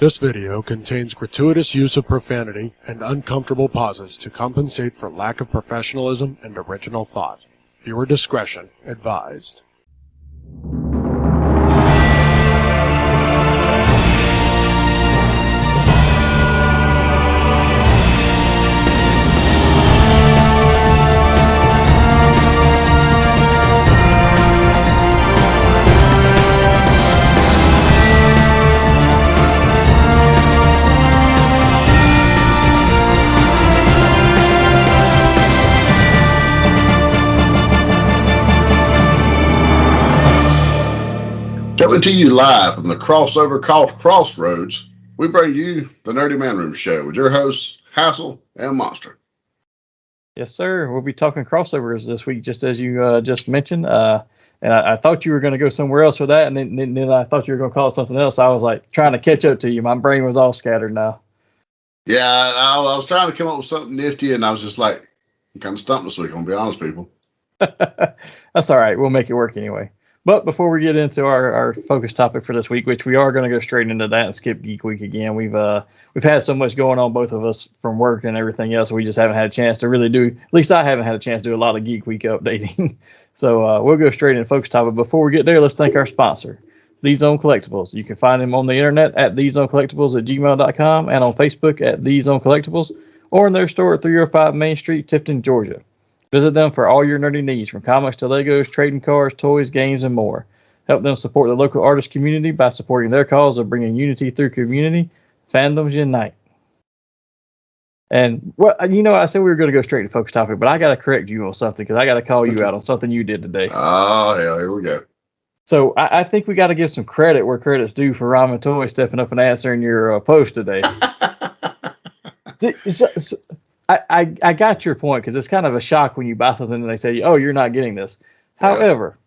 This video contains gratuitous use of profanity and uncomfortable pauses to compensate for lack of professionalism and original thought. Viewer discretion advised. Coming to you live from the crossover crossroads, we bring you the Nerdy Manroom show with your hosts, Hassel and Monster. Yes, sir. We'll be talking crossovers this week, just as you just mentioned. And I thought you were going to go somewhere else with that, and then I thought you were going to call it something else. I was like trying to catch up to you. My brain was all scattered now. Yeah, I was trying to come up with something nifty, and I was just like, I'm kind of stumped this week, I'm going to be honest, people. That's all right. We'll make it work anyway. But before we get into our focus topic for this week, which we are going to go straight into that and skip Geek Week again, we've had so much going on, both of us, from work and everything else. We just haven't had a chance to really do. At least I haven't had a chance to do a lot of Geek Week updating. So we'll go straight into focus topic. Before we get there, let's thank our sponsor, These Zone Collectibles. You can find them on the internet at thezonecollectibles@gmail.com and on Facebook at These Zone Collectibles, or in their store at 305 Main Street, Tifton, Georgia. Visit them for all your nerdy needs, from comics to Legos, trading cards, toys, games, and more. Help them support the local artist community by supporting their cause of bringing unity through community. Fandoms unite. And, well, I said we were going to go straight to focus topic, but I got to correct you on something, because I got to call you out on something you did today. Oh, hell, here we go. So I think we got to give some credit where credit's due for Ramen Toy stepping up and answering your post today. I got your point, because it's kind of a shock when you buy something and they say, oh, you're not getting this. Yeah. However,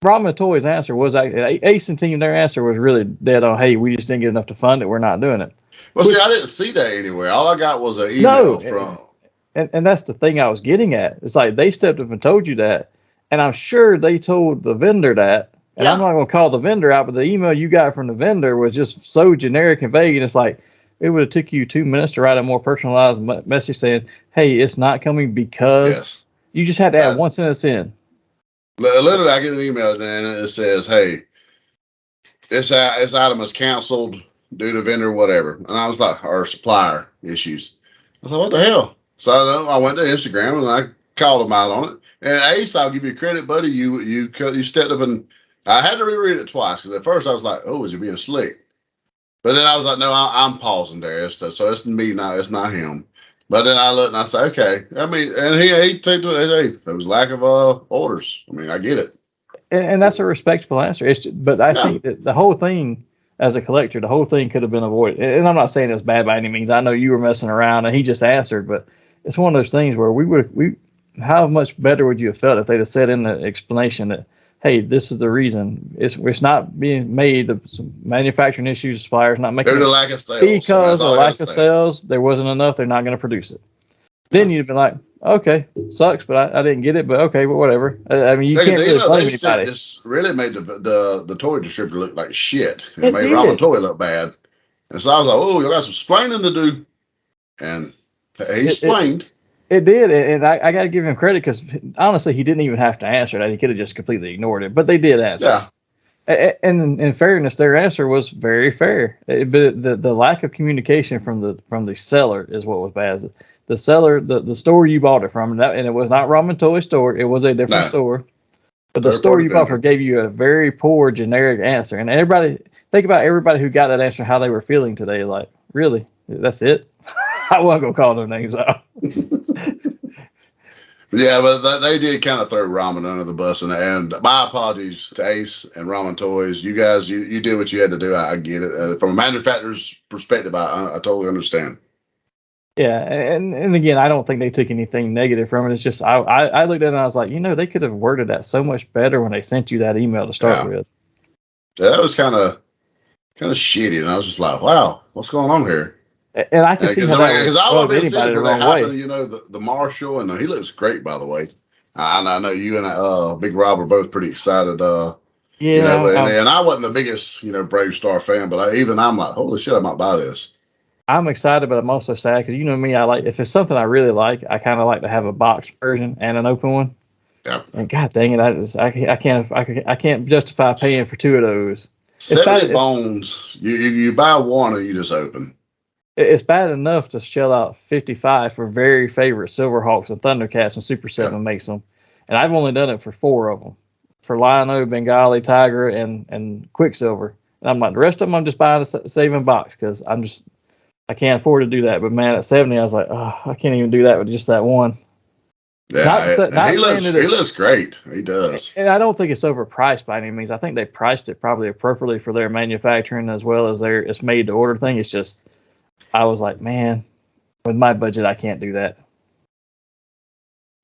Ramen Toy's answer was, Ace and Team, their answer was really dead on, hey, we just didn't get enough to fund it, we're not doing it. Well, see, I didn't see that anywhere. All I got was an email from... And that's the thing I was getting at. It's like they stepped up and told you that, and I'm sure they told the vendor that, and I'm not going to call the vendor out, but the email you got from the vendor was just so generic and vague, and it's like, it would have took you 2 minutes to write a more personalized message saying, hey, it's not coming because you just had to add one sentence in. Literally, I get an email and it says, hey, this item is canceled due to vendor whatever. And I was like, or supplier issues. I was like, what the hell? So I went to Instagram and I called them out on it. And Ace, I'll give you credit, buddy. You stepped up, and I had to reread it twice, because at first I was like, oh, is he being slick? But then I was like, no, I'm pausing there. So it's me now. It's not him. But then I looked and I said, okay. I mean, and he took to it. Hey, there was lack of orders. I mean, I get it. And that's a respectable answer. But I think that the whole thing, as a collector, the whole thing could have been avoided. And I'm not saying it was bad by any means. I know you were messing around and he just answered. But it's one of those things where how much better would you have felt if they'd have said in the explanation that, hey, this is the reason. It's not being made. Some manufacturing issues, suppliers not making it. There's a lack of sales. Because of lack of sales, there wasn't enough. They're not going to produce it. Then you'd have been like, okay, sucks, but I didn't get it. But okay, but whatever. I mean, you can't really blame anybody. This really made the toy distributor look like shit. It made Ramen Toy look bad. And so I was like, oh, you got some explaining to do. And he explained. It did, and I got to give him credit, because honestly, he didn't even have to answer that. He could have just completely ignored it, but they did answer. Yeah. And in fairness, their answer was very fair. But the lack of communication from the seller is what was bad. The seller, the store you bought it from, and it was not Ramen Toy store. It was a different store. But the store you bought from gave you a very poor, generic answer. And think about everybody who got that answer, how they were feeling today. Like, really? That's it? I wasn't going to call their names out. Yeah, but they did kind of throw Ramen under the bus, and my apologies to Ace and Ramen Toys. You guys, you did what you had to do. I get it. From a manufacturer's perspective, I totally understand. Yeah, and again, I don't think they took anything negative from it. It's just I looked at it and I was like, they could have worded that so much better when they sent you that email to start with. Yeah, that was kind of shitty, and I was just like, wow, what's going on here? And I can see how because I would have been anybody the wrong happened, way. The Marshall, and he looks great, by the way. I know you and Big Rob are both pretty excited Yeah, and I wasn't the biggest, Brave Star fan, but I'm like, holy shit, I might buy this. I'm excited, but I'm also sad because you know me. I like if it's something I really like, I kind of like to have a boxed version and an open one. Yeah. And God dang it, I can't justify paying for two of those. 70 bones. You buy one and you just open. It's bad enough to shell out 55 for very favorite Silverhawks and Thundercats, and Super 7 makes them. And I've only done it for 4 of them. For Lion-O, Bengali, Tiger, and Quicksilver. And I'm like, the rest of them I'm just buying a saving box because I can't afford to do that. But man, at 70, I was like, oh, I can't even do that with just that one. Yeah, he looks great. He does. And I don't think it's overpriced by any means. I think they priced it probably appropriately for their manufacturing as well as it's made to order thing. It's just, I was like, man, with my budget, I can't do that.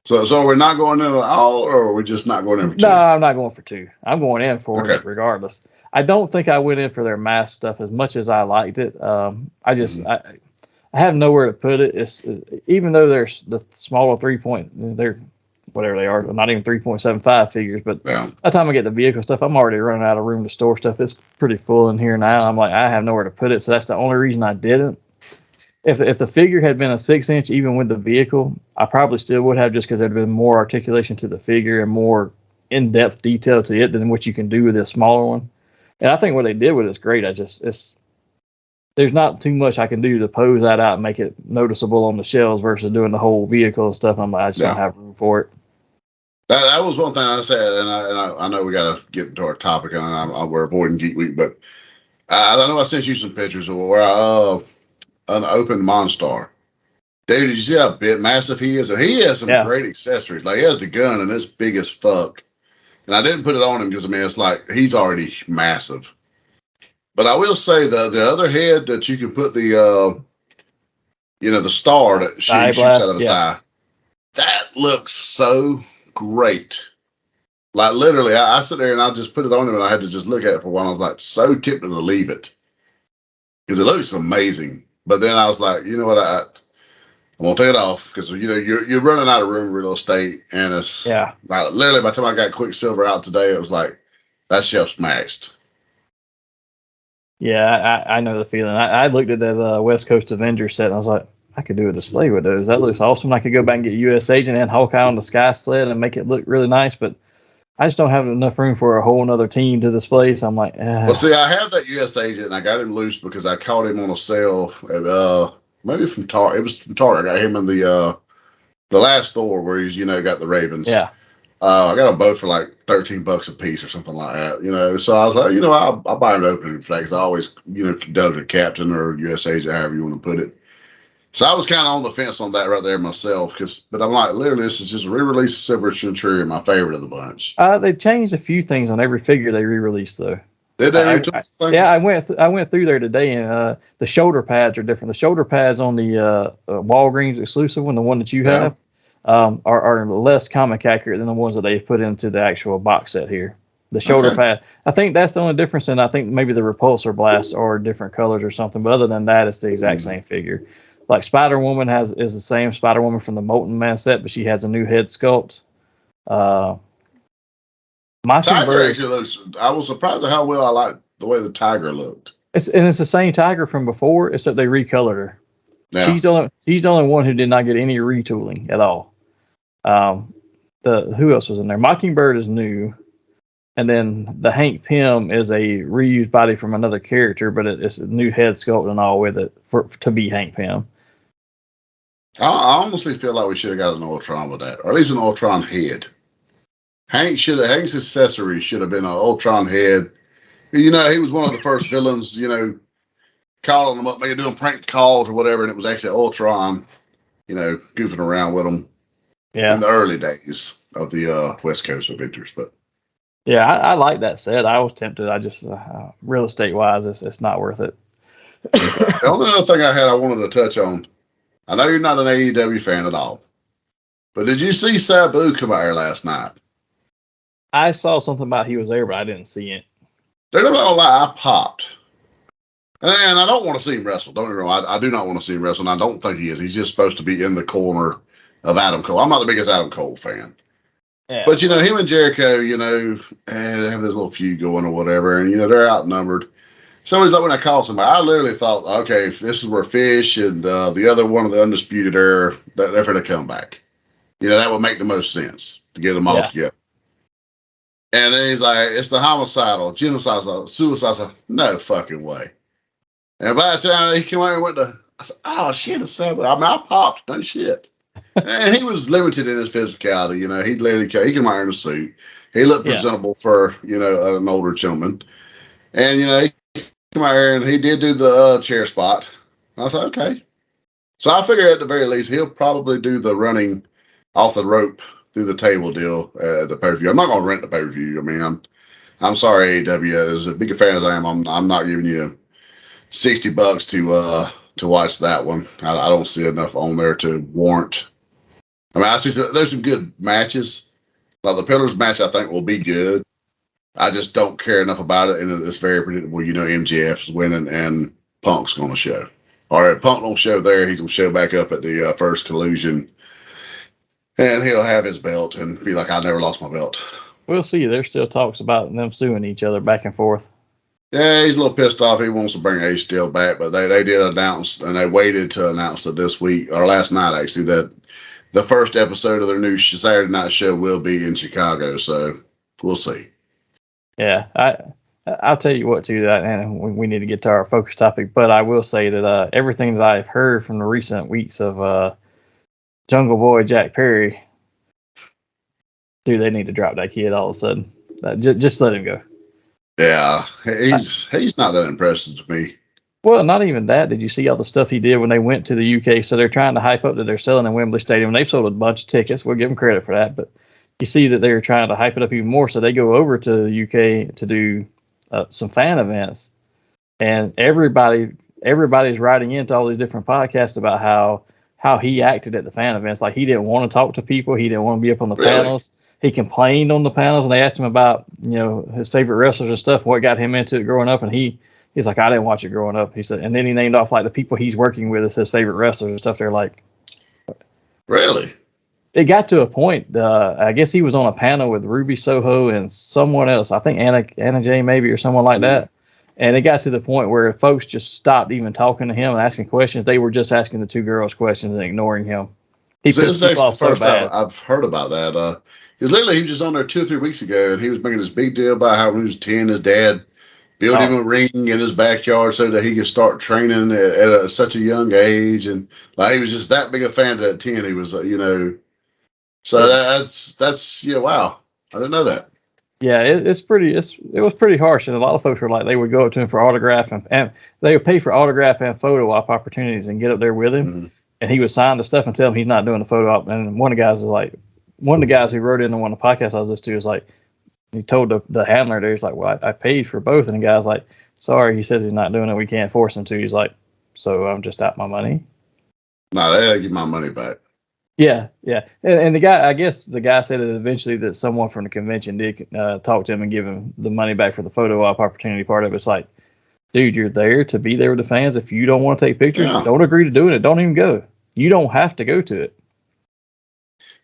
So we're not going in at all, or we're just not going in for 2? No, I'm not going for 2. I'm going in for it regardless. I don't think I went in for their mask stuff as much as I liked it. I have nowhere to put it. It's even though there's the smaller they're whatever they are, not even 3.75 figures. But by the time I get the vehicle stuff, I'm already running out of room to store stuff. It's pretty full in here now. I'm like, I have nowhere to put it. So that's the only reason I didn't. If the figure had been a 6-inch, even with the vehicle, I probably still would have, just because there'd been more articulation to the figure and more in-depth detail to it than what you can do with this smaller one. And I think what they did with it's great. There's not too much I can do to pose that out and make it noticeable on the shelves versus doing the whole vehicle and stuff. I'm like, I just don't have room for it. That was one thing I said, and I know we got to get into our topic, and we're avoiding Geek Week, but I know I sent you some pictures of where an open Monstar. Dude, did you see how massive he is? And he has some great accessories. Like, he has the gun, and it's big as fuck. And I didn't put it on him because, it's like, he's already massive. But I will say the other head that you can put the star that shoots out of his eye, that looks so great. Like, literally, I sit there and I just put it on him, and I had to just look at it for a while. I was like, so tempted to leave it because it looks amazing. But then I was like, you know what, I'm gonna take it off because you're running out of room in real estate, and it's like, literally by the time I got Quicksilver out today, it was like that shelf's maxed. Yeah, I know the feeling. I looked at that West Coast Avengers set and I was like, I could do a display with those. That looks awesome. I could go back and get US Agent and Hawkeye on the Sky Sled and make it look really nice, but I just don't have enough room for a whole other team to display. So I'm like, Well, see, I have that US Agent, and I got him loose because I caught him on a sale at, maybe from Target. It was from Target. I got him in the last Thor where he's, got the Ravens. Yeah. I got them both for like $13 a piece or something like that, So I was like, I'll buy an opening for that because I always, does a Captain or US Agent, however you want to put it. So I was kind of on the fence on that right there myself, but I'm like, literally, this is just a re-release of Silver Centurion, my favorite of the bunch. They changed a few things on every figure they re-released though. Did they things? Yeah, I went through there today, and the shoulder pads are different. The shoulder pads on the Walgreens exclusive one, the one that you have, are less comic accurate than the ones that they've put into the actual box set here. The shoulder pad, I think that's the only difference, and I think maybe the repulsor blasts are different colors or something. But other than that, it's the exact same figure. Like Spider Woman is the same Spider Woman from the Molten Man set, but she has a new head sculpt. Tiger actually looks. I was surprised at how well I liked the way the tiger looked. It's the same tiger from before, except they recolored her. Yeah. She's the only one who did not get any retooling at all. Who else was in there? Mockingbird is new, and then the Hank Pym is a reused body from another character, but it's a new head sculpt and all with it to be Hank Pym. I honestly feel like we should have got an Ultron with that, or at least an Ultron head. Hank's accessories should have been an Ultron head. He was one of the first villains, calling them up, maybe doing prank calls or whatever, and it was actually Ultron, goofing around with them in the early days of the West Coast Avengers. But yeah, I like that set. I was tempted. I just real estate wise, it's not worth it. The only other thing I wanted to touch on. I know you're not an AEW fan at all, but did you see Sabu come out here last night? I saw something about he was there, but I didn't see it. They're not gonna lie, I popped. And I don't want to see him wrestle. Don't get me wrong. I do not want to see him wrestle, and I don't think he is. He's just supposed to be in the corner of Adam Cole. I'm not the biggest Adam Cole fan. Yeah. But, him and Jericho, they have this little feud going or whatever, and, they're outnumbered. So he's like, when I call somebody, I literally thought, okay, if this is where Fish and the other one of the Undisputed are, they're going to come back. That would make the most sense to get them all together. And then he's like, it's the homicidal, genocidal, suicidal. No fucking way. And by the time he came out and went to, I said, oh shit, I popped, no shit. And he was limited in his physicality. He literally he came out in a suit. He looked presentable for, an older gentleman. And, he came out here and he did do the chair spot. I thought, okay. So I figure at the very least, he'll probably do the running off the rope through the table deal at the pay-per-view. I'm not going to rent the pay-per-view. I mean, I'm sorry, AEW. As big a fan as I am, I'm not giving you $60 to watch that one. I don't see enough on there to warrant. I mean, I see there's some good matches. Like the Pillars match, I think will be good. I just don't care enough about it, and it's very predictable. MJF's winning, and Punk's going to show. Or if Punk don't show there, he's going to show back up at the first Collusion. And he'll have his belt and be like, I never lost my belt. We'll see. There's still talks about them suing each other back and forth. Yeah, he's a little pissed off. He wants to bring Ace Steel back, but they did announce, and they waited to announce it this week, or last night actually, that the first episode of their new Saturday night show will be in Chicago. So we'll see. Yeah, I'll tell you what, too, and we need to get to our focus topic, but I will say that everything that I've heard from the recent weeks of Jungle Boy Jack Perry, dude, they need to drop that kid all of a sudden. Just let him go. Yeah, he's not that impressive to me. Well, not even that. Did you see all the stuff he did when they went to the UK? So they're trying to hype up that they're selling in Wembley Stadium. They've sold a bunch of tickets. We'll give them credit for that. But you see that they're trying to hype it up even more. So they go over to the UK to do some fan events. And everybody's writing into all these different podcasts about how he acted at the fan events. Like he didn't want to talk to people. He didn't want to be up on the panels. He complained on the panels, and they asked him about, his favorite wrestlers and stuff, what got him into it growing up. And he's like, I didn't watch it growing up. He said, and then he named off like the people he's working with as his favorite wrestlers and stuff. They're like, really? It got to a point. I guess he was on a panel with Ruby Soho and someone else. I think Anna Jay maybe, or someone like that. And it got to the point where folks just stopped even talking to him and asking questions. They were just asking the two girls questions and ignoring him. This is the first time I've heard about that. Because literally he was just on there 2 or 3 weeks ago, and he was making this big deal about how when he was 10, his dad built him a ring in his backyard so that he could start training at such a young age. And like he was just that big a fan at 10. He was, So that's wow. I didn't know that. Yeah, it was pretty harsh, and a lot of folks were like, they would go up to him for autograph and they would pay for autograph and photo op opportunities and get up there with him, and he would sign the stuff and tell him he's not doing the photo op. And one of the guys who wrote in on one of the podcasts I was listening to was like, he told the handler there, he's like, well, I paid for both, and the guy's like, sorry, he says he's not doing it, we can't force him to. He's like, so I'm just out my money. No, they gotta get my money back. Yeah. And the guy, I guess the guy said that eventually that someone from the convention did talk to him and give him the money back for the photo op opportunity part of it. It's like, dude, you're there to be there with the fans. If you don't want to take pictures, don't agree to doing it. Don't even go. You don't have to go to it.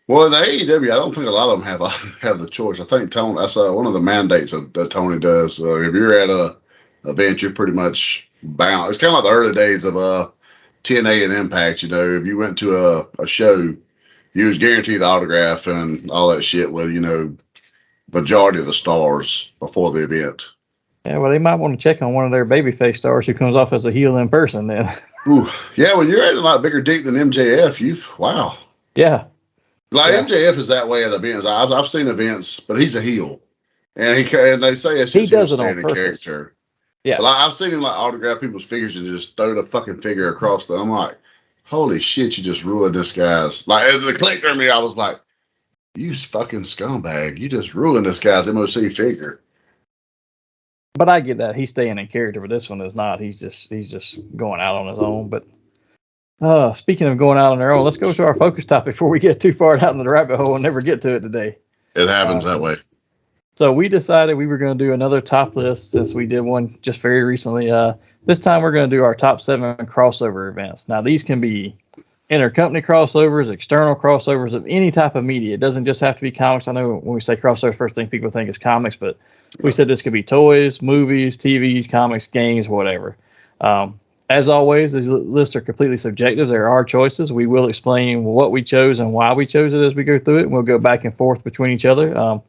Well, the AEW, I don't think a lot of them have the choice. I think Tony, that's one of the mandates that Tony does. If you're at a event, you're pretty much bound. It's kind of like the early days of TNA and Impact. If you went to a show, you was guaranteed autograph and all that shit with, majority of the stars before the event. Yeah, well, they might want to check on one of their babyface stars who comes off as a heel in person then. Ooh, yeah, when you're at a lot bigger dick than MJF, wow. Yeah. Like MJF is that way at events. I've seen events, but he's a heel, and they say it's just he does it standing on purpose. Character. Yeah, but I've seen him like autograph people's figures and just throw the fucking figure across them. I'm like, holy shit, you just ruined this guy's. Like as a collector of me, I was like, you fucking scumbag, you just ruined this guy's MOC figure. But I get that he's staying in character, but this one is not. He's just going out on his own. But speaking of going out on their own, let's go to our focus topic before we get too far out into the rabbit hole and never get to it today. It happens that way. So we decided we were going to do another top list since we did one just very recently. This time we're going to do our top 7 crossover events. Now these can be intercompany crossovers, external crossovers of any type of media. It doesn't just have to be comics. I know when we say crossover, first thing people think is comics, but we said this could be toys, movies, TVs, comics, games, whatever. As always, these lists are completely subjective. There are choices. We will explain what we chose and why we chose it as we go through it, and we'll go back and forth between each other.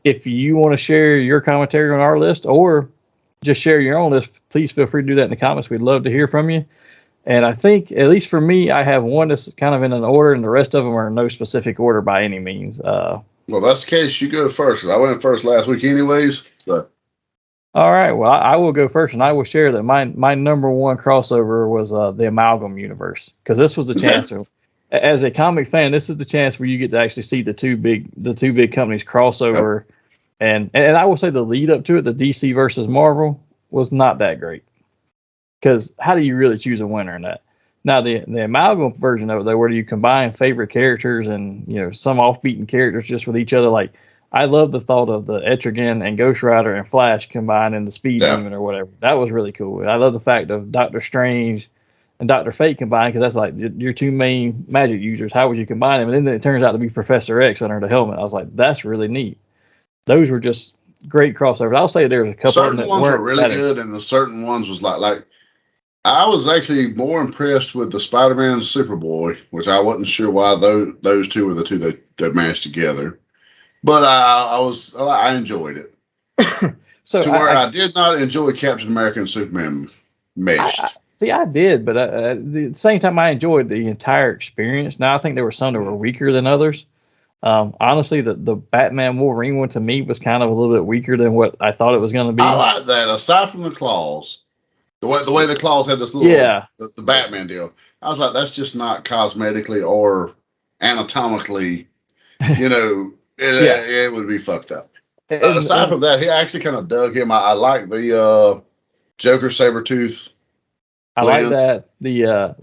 If you want to share your commentary on our list or just share your own list, please feel free to do that in the comments. We'd love to hear from you. And I think, at least for me, I have one that's kind of in an order, and the rest of them are in no specific order by any means. Well, that's the case. You go first. I went first last week anyways. So. All right. Well, I will go first, and I will share that my number one crossover was the Amalgam universe, because this was the chance. As a comic fan, this is the chance where you get to actually see the two big companies crossover. Yep. And I will say the lead up to it, the DC versus Marvel, was not that great. Because how do you really choose a winner in that? Now the amalgam version of it, though, where you combine favorite characters and some off-beaten characters just with each other. Like, I love the thought of the Etrigan and Ghost Rider and Flash combined in the Speed Demon or whatever. That was really cool. I love the fact of Doctor Strange and Dr. Fate combined, because that's like your two main magic users. How would you combine them? And then it turns out to be Professor X under the helmet. I was like, that's really neat. Those were just great crossovers. I'll say there's a couple certain of them that ones weren't were really good, and the certain ones was like I was actually more impressed with the Spider-Man and Superboy, which I wasn't sure why those two were the two that matched together. But I enjoyed it. So to where I did not enjoy Captain America and Superman meshed. I did, but at the same time, I enjoyed the entire experience. Now, I think there were some that were weaker than others. Honestly, the Batman Wolverine one to me was kind of a little bit weaker than what I thought it was going to be. I like that. Aside from the claws, the way the claws had this little the Batman deal, I was like, that's just not cosmetically or anatomically, it would be fucked up. Aside from that, he actually kind of dug him. I like the Joker Sabretooth. I like that.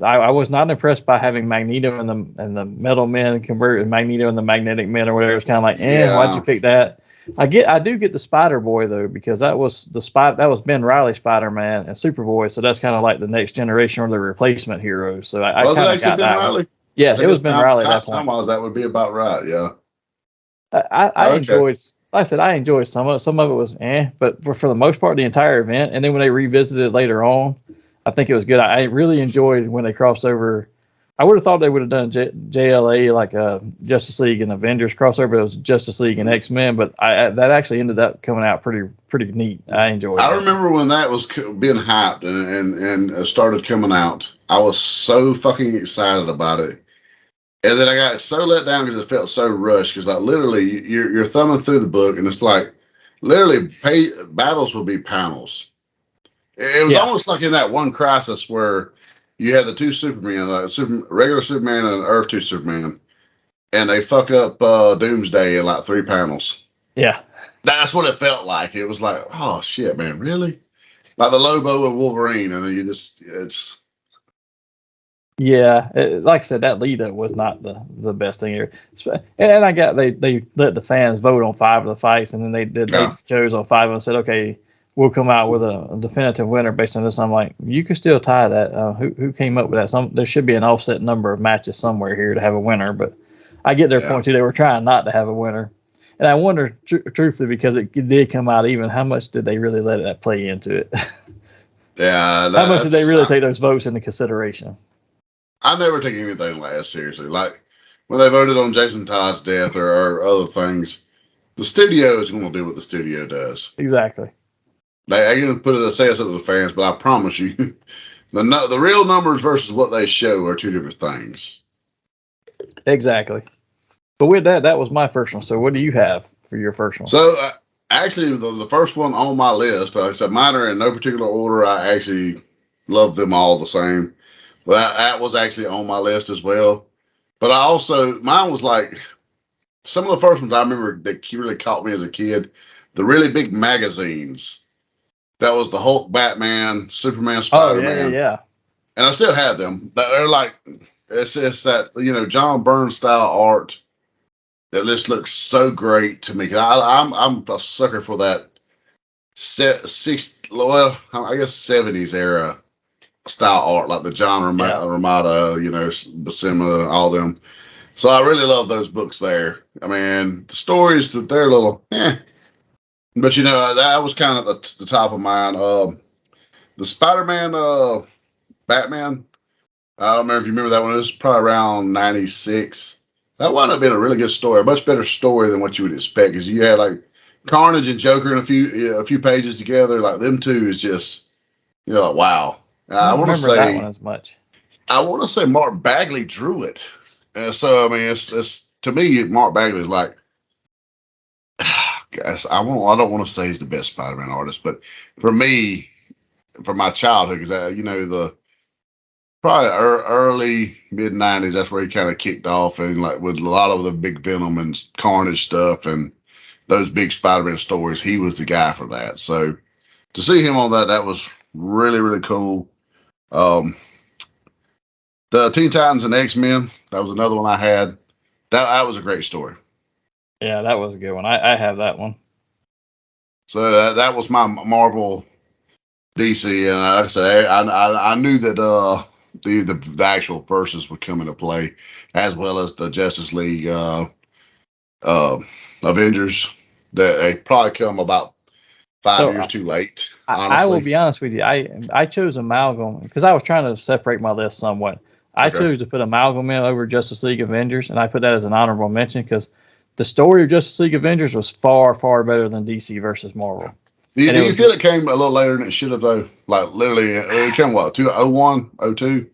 I was not impressed by having Magneto and the Metal Men converted Magneto and the Magnetic Men or whatever. It's kind of like, why'd you pick that? I do get the Spider Boy though, because that was Ben Reilly Spider-Man and Superboy, so that's kind of like the next generation or the replacement heroes. So I kind of got Ben Reilly. Yes, it was Ben Reilly at that point. Time-wise, that would be about right. Yeah. I enjoyed. Like I said, I enjoyed some of it. Some of it was but for the most part, the entire event, and then when they revisited it later on, I think it was good. I really enjoyed when they crossed over. I would have thought they would have done JLA like a Justice League and Avengers crossover. It was Justice League and X-Men, but that actually ended up coming out pretty neat. I enjoyed it. I remember when that was being hyped and started coming out. I was so fucking excited about it. And then I got so let down because it felt so rushed. Because like literally, you're thumbing through the book, and it's like literally battles will be panels. It was almost like in that one Crisis where you had the two Supermen, regular Superman and Earth 2 Superman, and they fuck up Doomsday in like 3 panels. Yeah, that's what it felt like. It was like, oh shit, man, really? Like the Lobo and Wolverine, and then it's. Yeah, like I said, that lead up was not the best thing here. And I got they let the fans vote on 5 of the fights, and then they chose on 5 and said, okay, we'll come out with a definitive winner based on this. I'm like, you can still tie that. Who came up with that? There should be an offset number of matches somewhere here to have a winner, but I get their point too. They were trying not to have a winner, and I wonder, truthfully, because it did come out even, how much did they really let that play into it? Yeah, how much did they really take those votes into consideration? I never take anything like that seriously. Like when they voted on Jason Todd's death or other things, the studio is going to do what the studio does. Exactly. I can put it say it to the fans, but I promise you, the real numbers versus what they show are 2 different things. Exactly. But with that was my first one. So what do you have for your first one? So actually, the first one on my list, like I said, mine are in no particular order. I actually love them all the same. That was actually on my list as well. But mine was like, some of the first ones I remember that really caught me as a kid, the really big magazines. That was the Hulk, Batman, Superman, Spider-Man. Oh, yeah. And I still have them. They're like, it's that, John Byrne style art that just looks so great to me. I'm a sucker for that I guess 70s era style art, like the John Ramada, you know, Buscema, all them. So I really love those books there. I mean, the stories that they're a little, but you know, that was kind of the top of mine. The Spider-Man, Batman. I don't remember if you remember that one. It was probably around '96. That wound up being a really good story, a much better story than what you would expect, because you had like Carnage and Joker in a few pages together. Like them two is just, you know, like, wow. I I don't want to remember that one say, as much. I want to say Mark Bagley drew it, and so I mean, it's to me, Mark Bagley is like, guys, I don't want to say he's the best Spider-Man artist, but for me, from my childhood, because you know, the probably early mid '90s, that's where he kind of kicked off, and like with a lot of the big Venom and Carnage stuff and those big Spider-Man stories, he was the guy for that. So to see him on that was really, really cool. The Teen Titans and X-Men, that was another one I had. That was a great story. Yeah, that was a good one. I have that one. So that was my Marvel DC, and like I say, I knew that the actual verses would come into play, as well as the Justice League Avengers. That they probably come about 5 years too late. Honestly, I will be honest with you. I chose Amalgam because I was trying to separate my list somewhat. I chose to put Amalgam in over Justice League Avengers, and I put that as an honorable mention because the story of Justice League Avengers was far, far better than DC versus Marvel. Do you feel it came a little later than it should have, though? Like, literally, it came, what, 2001, 02?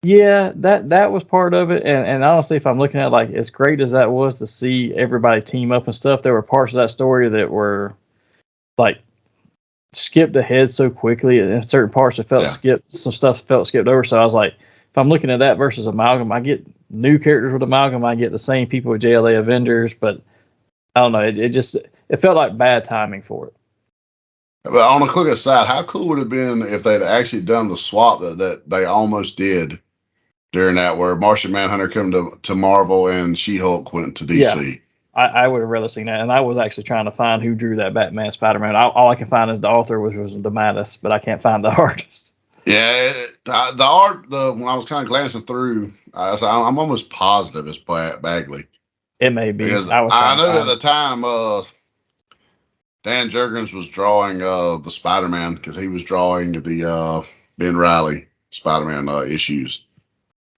Yeah, that was part of it. And honestly, if I'm looking at, like, as great as that was to see everybody team up and stuff, there were parts of that story that were, like, skipped ahead so quickly. And certain parts that felt skipped, some stuff felt skipped over. So I was like, if I'm looking at that versus Amalgam, I get new characters with Amalgam. I get the same people with JLA Avengers. But I don't know. It felt like bad timing for it. But on a quick aside, how cool would it have been if they'd actually done the swap that they almost did during that, where Martian Manhunter came to Marvel and She-Hulk went to DC? Yeah, I would have rather seen that. And I was actually trying to find who drew that Batman Spider-Man. All I can find is the author, which was DeMatteis, but I can't find the artist. Yeah, the art, when I was kind of glancing through, I'm almost positive it's Bagley. It may be. Because I know at the time, Dan Jurgens was drawing the Spider-Man, because he was drawing the Ben Reilly Spider-Man issues.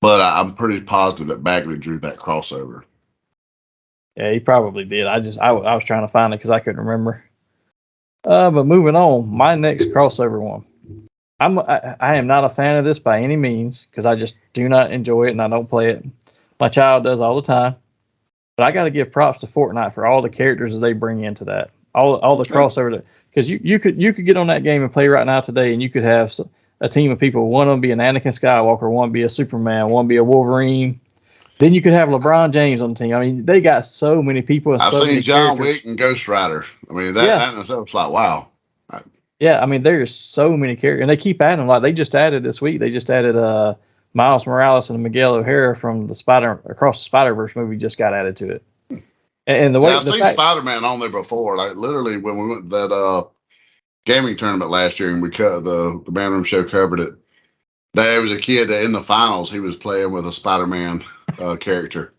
But I'm pretty positive that Bagley drew that crossover. Yeah, he probably did. I was trying to find it because I couldn't remember. But moving on, my next crossover one. I am not a fan of this by any means because I just do not enjoy it and I don't play it. My child does all the time. But I got to give props to Fortnite for all the characters that they bring into that. All the crossover, because you could get on that game and play right now today, and you could have a team of people. One of them be an Anakin Skywalker, one be a Superman, one be a Wolverine. Then you could have LeBron James on the team. I mean, they got so many people. And I've so seen John Wick and Ghost Rider. I mean, that in itself is like, wow. Yeah, I mean, there's so many characters, and they keep adding. Like they just added this week, they just added Miles Morales and Miguel O'Hara from the Across the Spider-Verse movie just got added to it. And the way I've seen Spider-Man on there before. Like literally when we went to that gaming tournament last year, and we cut the Manroom show covered it. There was a kid that in the finals he was playing with a Spider-Man character.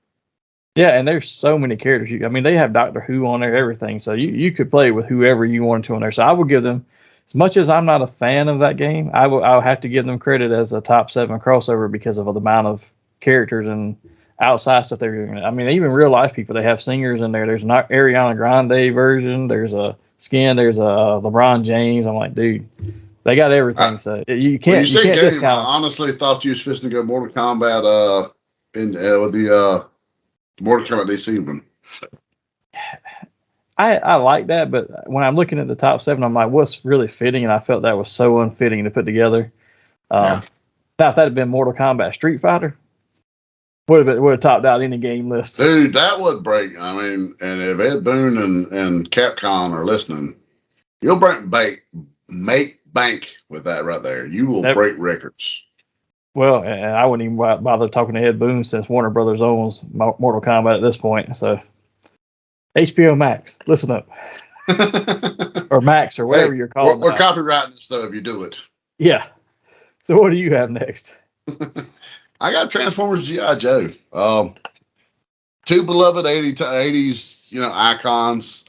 Yeah, and there's so many characters. I mean, they have Doctor Who on there, everything. So you could play with whoever you wanted to on there. So I will give them, as much as I'm not a fan of that game, I'll have to give them credit as a top 7 crossover because of the amount of characters and outside stuff they're doing. I mean, even real life people, they have singers in there. There's an Ariana Grande version. There's a Skin. There's a LeBron James. I'm like, dude, they got everything. So you can't discount. I honestly thought you was fixing to go Mortal Kombat with the Mortal Kombat DC one. I like that, but when I'm looking at the top 7, I'm like, what's really fitting? And I felt that was so unfitting to put together. Now, if that had been Mortal Kombat Street Fighter, would have topped out any game list. Dude, that would break. I mean, and if Ed Boon and Capcom are listening, you'll make bank with that right there. You will break records. Well, and I wouldn't even bother talking to Ed Boon since Warner Brothers owns Mortal Kombat at this point. So, HBO Max, listen up. Or Max, or whatever you're calling it. We're copywriting this stuff if you do it. Yeah. So what do you have next? I got Transformers G.I. Joe. Two beloved 80s, icons.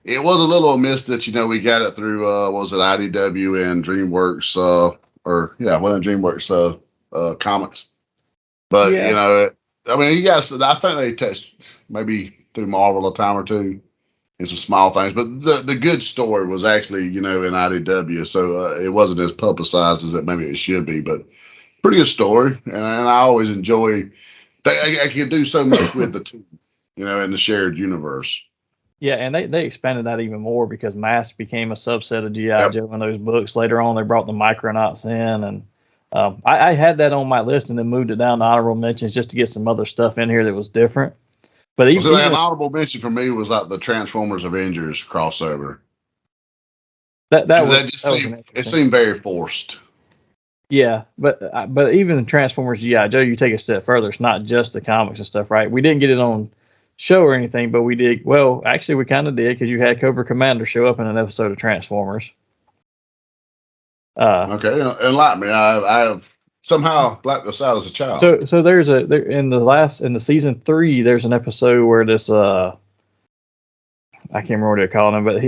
It was a little miss that, we got it through, what was it, IDW and DreamWorks, wasn't DreamWorks comics. But, Yeah. you guys, I think they touched maybe through Marvel a time or two and some small things. But the good story was actually, in IDW. So it wasn't as publicized as maybe it should be. But pretty good story. And I always enjoy, I can do so much with the two, in the shared universe. Yeah, and they expanded that even more because Mask became a subset of G.I. Yep. Joe in those books. Later on, they brought the Micronauts in, and I had that on my list and then moved it down to honorable mentions just to get some other stuff in here that was different. But even an honorable mention for me was like the Transformers Avengers crossover. It seemed very forced. Yeah, but even in Transformers G.I. Joe, you take a step further. It's not just the comics and stuff, right? We didn't get it on show or anything, but we did. Well, actually, we kind of did because you had Cobra Commander show up in an episode of Transformers. Okay, enlighten me. I have somehow blacked this out as a child. So there's in the season 3, there's an episode where this I can't remember what they're calling him, but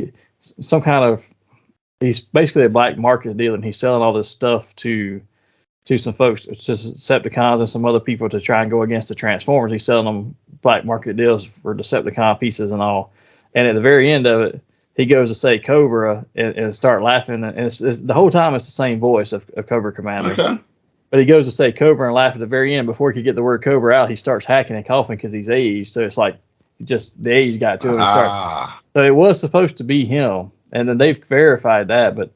he's basically a black market dealer, and he's selling all this stuff to some folks, to Decepticons and some other people to try and go against the Transformers. He's selling them black market deals for Decepticon pieces and all. And at the very end of it, he goes to say Cobra and start laughing. And it's the whole time it's the same voice of Cobra Commander. Okay. But he goes to say Cobra and laugh at the very end. Before he could get the word Cobra out, he starts hacking and coughing because he's aged. So it's like just the age got to him. So it was supposed to be him. And then they've verified that. But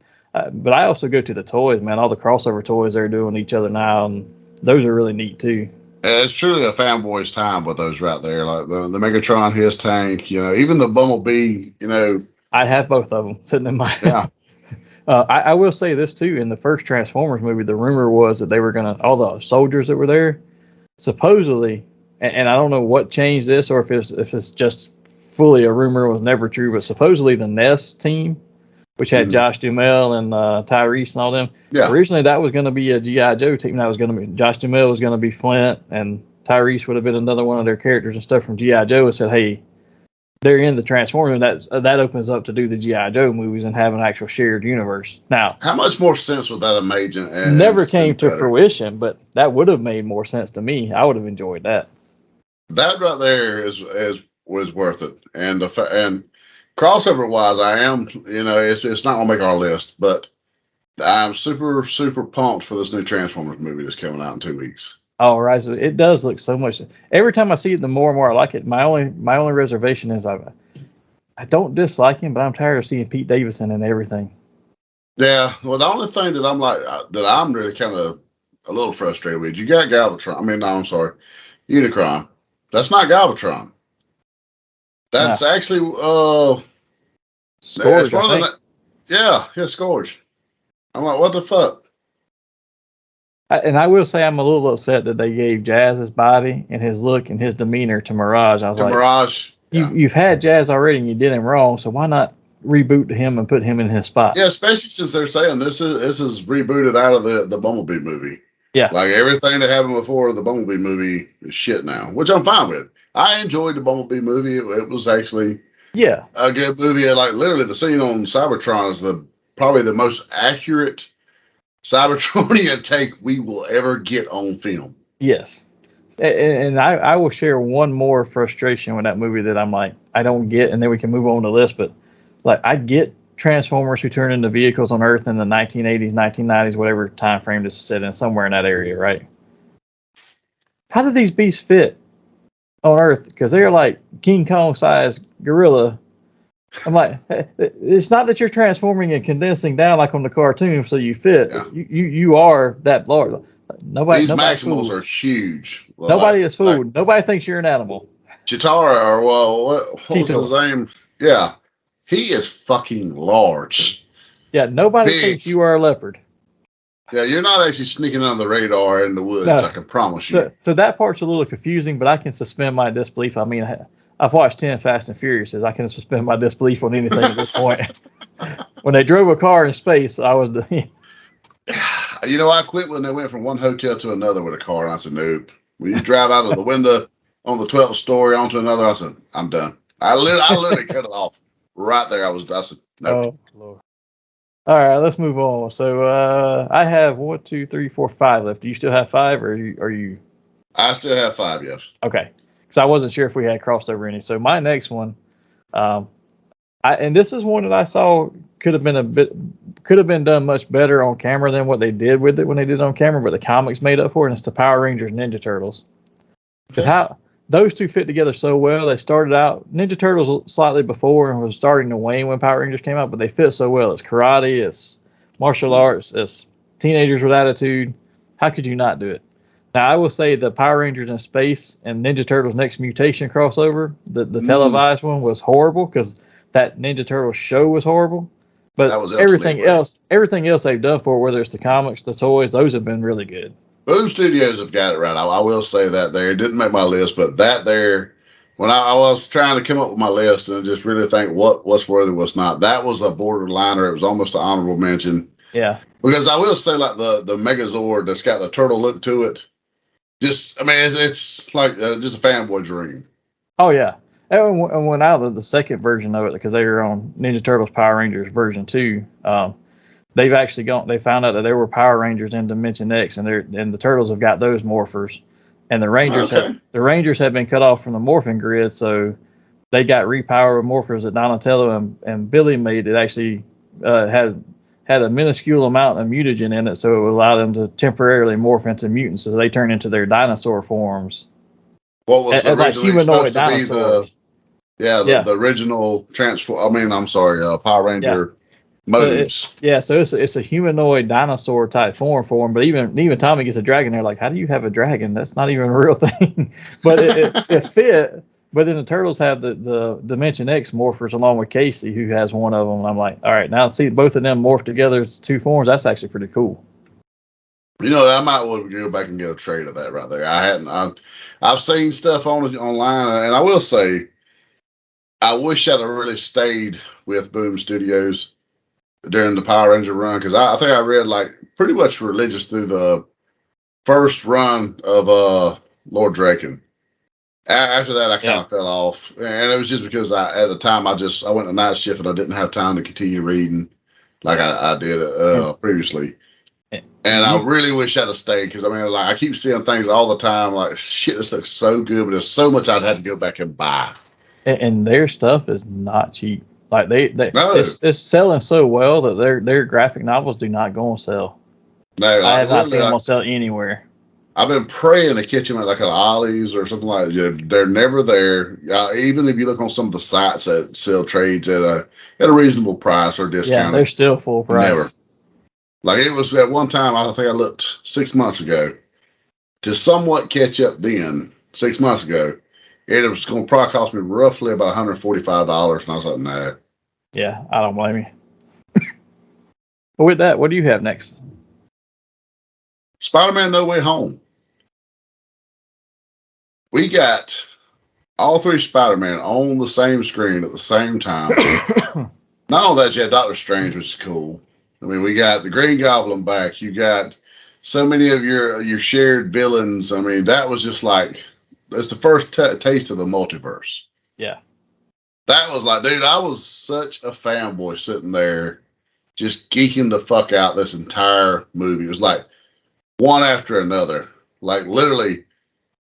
I also go to the toys, man. All the crossover toys they're doing each other now. And those are really neat, too. It's truly a fanboy's time with those right there. Like the Megatron, his tank, even the Bumblebee, I have both of them sitting in my... Yeah. I will say this, too. In the first Transformers movie, the rumor was that they were going to... All the soldiers that were there, supposedly... And I don't know what changed this or if it's just fully a rumor, was never true, but supposedly the Nest team, which had Josh Duhamel and Tyrese and all them. Yeah. Originally, that was going to be a G.I. Joe team. That was going to be Josh Duhamel was going to be Flint, and Tyrese would have been another one of their characters and stuff from G.I. Joe. And said, "Hey, they're in the Transformers, and that opens up to do the G.I. Joe movies and have an actual shared universe." Now, how much more sense would that have made? Never came to fruition, but that would have made more sense to me. I would have enjoyed that. That right there was worth it, and crossover wise, I am, it's not gonna make our list, but I'm super, super pumped for this new Transformers movie that's coming out in 2 weeks. Oh, right. So it does look so much. Every time I see it, the more and more I like it. My only reservation is I don't dislike him, but I'm tired of seeing Pete Davidson and everything. Yeah. Well, the only thing that I'm really kind of a little frustrated with, you got Unicron. That's not Galvatron. That's actually Scourge. Scourge. I'm like, what the fuck? And I will say I'm a little upset that they gave Jazz his body and his look and his demeanor to Mirage. I was like, Mirage. You've had Jazz already and you did him wrong, so why not reboot him and put him in his spot? Yeah, especially since they're saying this is rebooted out of the Bumblebee movie. Yeah. Like everything that happened before the Bumblebee movie is shit now, which I'm fine with. I enjoyed the Bumblebee movie. It was actually a good movie. Like literally the scene on Cybertron is probably the most accurate Cybertronian take we will ever get on film. Yes. And I will share one more frustration with that movie that I'm like, I don't get, and then we can move on to the list, but like I get Transformers who turn into vehicles on Earth in the 1980s, 1990s, whatever time frame this is set in, somewhere in that area, right? How do these beasts fit on Earth? Because they're like King Kong sized gorilla. I'm like, it's not that you're transforming and condensing down like on the cartoon so you fit. Yeah. You are that large. These Maximals are huge. Well, nobody is fooled. Nobody thinks you're an animal. Chitara, or what was his name? Yeah. He is fucking large. Yeah, nobody thinks you are a leopard. Yeah, you're not actually sneaking under the radar in the woods, I can promise you. So that part's a little confusing, but I can suspend my disbelief. I mean, I've watched 10 Fast and Furious. I can suspend my disbelief on anything at this point. When they drove a car in space, I was... I quit when they went from one hotel to another with a car, and I said, nope. When you drive out of the window on the 12th story onto another, I said, I'm done. I literally cut it off right there. I said, nope. Oh, Lord. All right, let's move on. So I have 1, 2, 3, 4, 5 left. Do you still have 5, or are you? I still have 5, yes. Okay, because I wasn't sure if we had crossed over any. So my next one, and this is one that I saw could have been done much better on camera than what they did with it when they did it on camera, but the comics made up for it. And it's the Power Rangers Ninja Turtles. Because how those two fit together so well. They started out Ninja Turtles slightly before and was starting to wane when Power Rangers came out, but they fit so well. It's karate, it's martial arts, it's teenagers with attitude. How could you not do it? Now I will say the Power Rangers in Space and Ninja Turtles Next Mutation crossover, the televised one, was horrible because that Ninja Turtles show was horrible. But everything else they've done for it, whether it's the comics, the toys, those have been really good. Boom Studios have got it right. I will say that there. It didn't make my list, but that there, when I was trying to come up with my list and just really think what's worthy, what's not, that was a borderliner. It was almost an honorable mention. Yeah. Because I will say, like the Megazord that's got the turtle look to it, it's like just a fanboy dream. Oh yeah. And when out of the second version of it, because they were on Ninja Turtles Power Rangers version 2, they've actually they found out that there were Power Rangers in Dimension X, and the Turtles have got those morphers, and the Rangers have been cut off from the morphing grid, so they got repowered morphers that Donatello and Billy made. It actually had a minuscule amount of mutagen in it, so it would allow them to temporarily morph into mutants, so they turn into their dinosaur forms. What was originally supposed to be the original Power Ranger modes. So it's a humanoid dinosaur type form for him. But even Tommy gets a dragon. They're like, how do you have a dragon? That's not even a real thing. But it fit. But then the Turtles have the Dimension X morphers along with Casey, who has one of them. And I'm like, all right, now see both of them morph together as 2 forms. That's actually pretty cool. I might want to go back and get a trade of that right there. I've seen stuff online, and I will say, I wish I'd have really stayed with Boom Studios during the Power Ranger run, because I think I read like pretty much religious through the first run of Lord Draken. After that, I kind of fell off, and it was just because at the time I went to night shift and I didn't have time to continue reading like I did previously. And I really wish I'd have stayed, because I keep seeing things all the time like, shit, this looks so good, but there's so much I'd have to go back and buy. And their stuff is not cheap. Like it's selling so well that their graphic novels do not go on sale. No, I have not seen them on sale anywhere. I've been praying to catch them at like an Ollie's or something like that. They're never there. Even if you look on some of the sites that sell trades at a reasonable price or discount. Yeah, they're still full price. Never. Like it was at one time, I think I looked 6 months ago to somewhat catch up then, 6 months ago. It was going to probably cost me roughly about $145. And I was like, no. Yeah, I don't blame you. But with that, what do you have next? Spider-Man No Way Home. We got all 3 Spider-Man on the same screen at the same time. Not only that, you had Doctor Strange, which is cool. We got the Green Goblin back. You got so many of your shared villains. That was just like, it's the first taste of the multiverse. Yeah. That was like, dude, I was such a fanboy sitting there just geeking the fuck out this entire movie. It was like one after another. Like literally,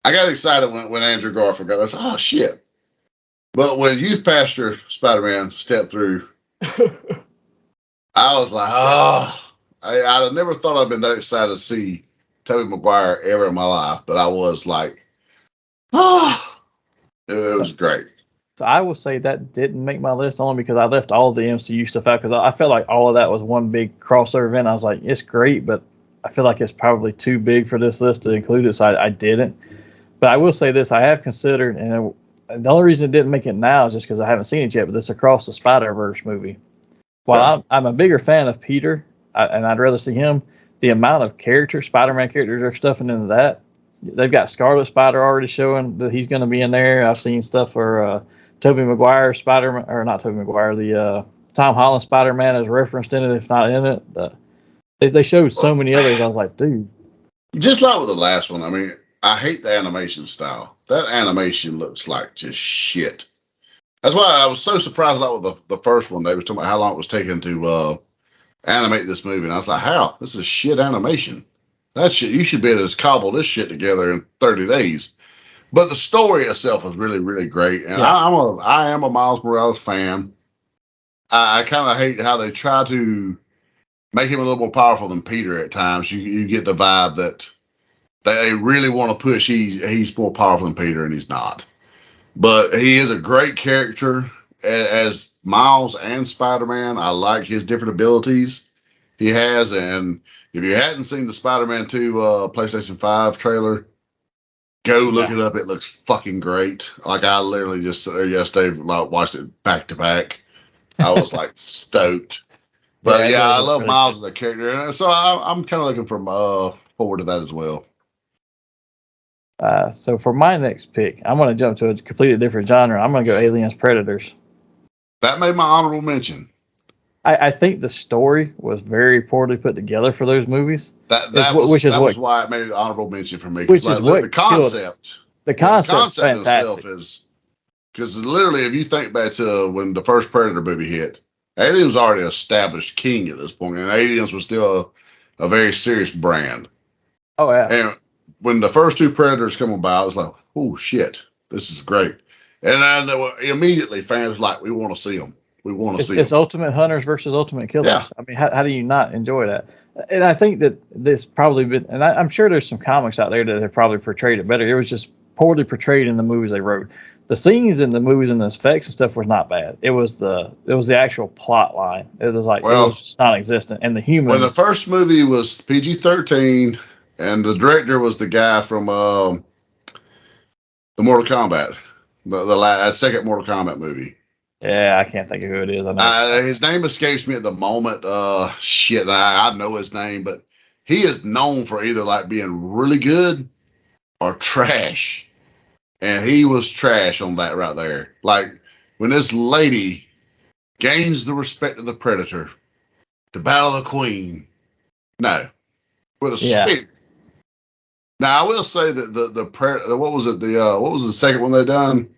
I got excited when Andrew Garfield got, I was like, oh shit. But when Youth Pastor Spider-Man stepped through, I was like, oh, I never thought I'd been that excited to see Tobey Maguire ever in my life, but I was like, oh, it was great. So I will say that didn't make my list only because I left all of the MCU stuff out, because I felt like all of that was one big crossover event. I was like, it's great, but I feel like it's probably too big for this list to include it, so I didn't. But I will say this, I have considered, and the only reason it didn't make it now is just because I haven't seen it yet, but this Across the Spider-Verse movie. While I'm a bigger fan of Peter, and I'd rather see him, the amount of Spider-Man characters they're stuffing into that, they've got Scarlet Spider already showing that he's going to be in there. I've seen stuff for Tobey Maguire Spider-Man, or not Tobey Maguire, the Tom Holland Spider-Man is referenced in it, if not in it. They showed so many others. I was like, dude. Just like with the last one. I mean, I hate the animation style. That animation looks like just shit. That's why I was so surprised like with the first one. They were talking about how long it was taking to animate this movie. And I was like, how? This is shit animation. That shit, you should be able to cobble this shit together in 30 days. But the story itself is really, really great. And Yeah. I am a Miles Morales fan. I kind of hate how they try to make him a little more powerful than Peter at times. You get the vibe that they really want to push he's more powerful than Peter, and he's not. But he is a great character as Miles and Spider-Man. I like his different abilities he has. And if you hadn't seen the Spider-Man 2 PlayStation 5 trailer, go look it up. It looks fucking great. Like I literally just yesterday watched it back to back. I was like stoked. But I love Miles as a character, and so I'm kind of looking forward to that as well. So for my next pick, I'm going to jump to a completely different genre. I'm going to go Aliens Predators. That made my honorable mention. I think the story was very poorly put together for those movies. That was why it made an honorable mention for me. Which is what the concept. The concept itself is because literally, if you think back to when the first Predator movie hit, Aliens was already established king at this point, and Aliens was still a very serious brand. Oh yeah. And when the first two Predators come about, I was like, "Oh shit, this is great!" And then immediately fans were like, "We want to see them. We want to see." It's Ultimate Hunters versus Ultimate Killers. Yeah. I mean, how do you not enjoy that? And I think that this probably been, and I'm sure there's some comics out there that have probably portrayed it better. It was just poorly portrayed in the movies they wrote. The scenes in the movies and the effects and stuff was not bad. It was the actual plot line. It was like it was just non-existent. And the humans. When the first movie was PG-13, and the director was the guy from the Mortal Kombat, the second Mortal Kombat movie. Yeah, I can't think of who it is. I know. His name escapes me at the moment. Shit, I know his name, but he is known for either like being really good or trash. And he was trash on that right there. Like when this lady gains the respect of the Predator to battle the Queen. No, with a spear. Now I will say that the what was it? What was the second one they done?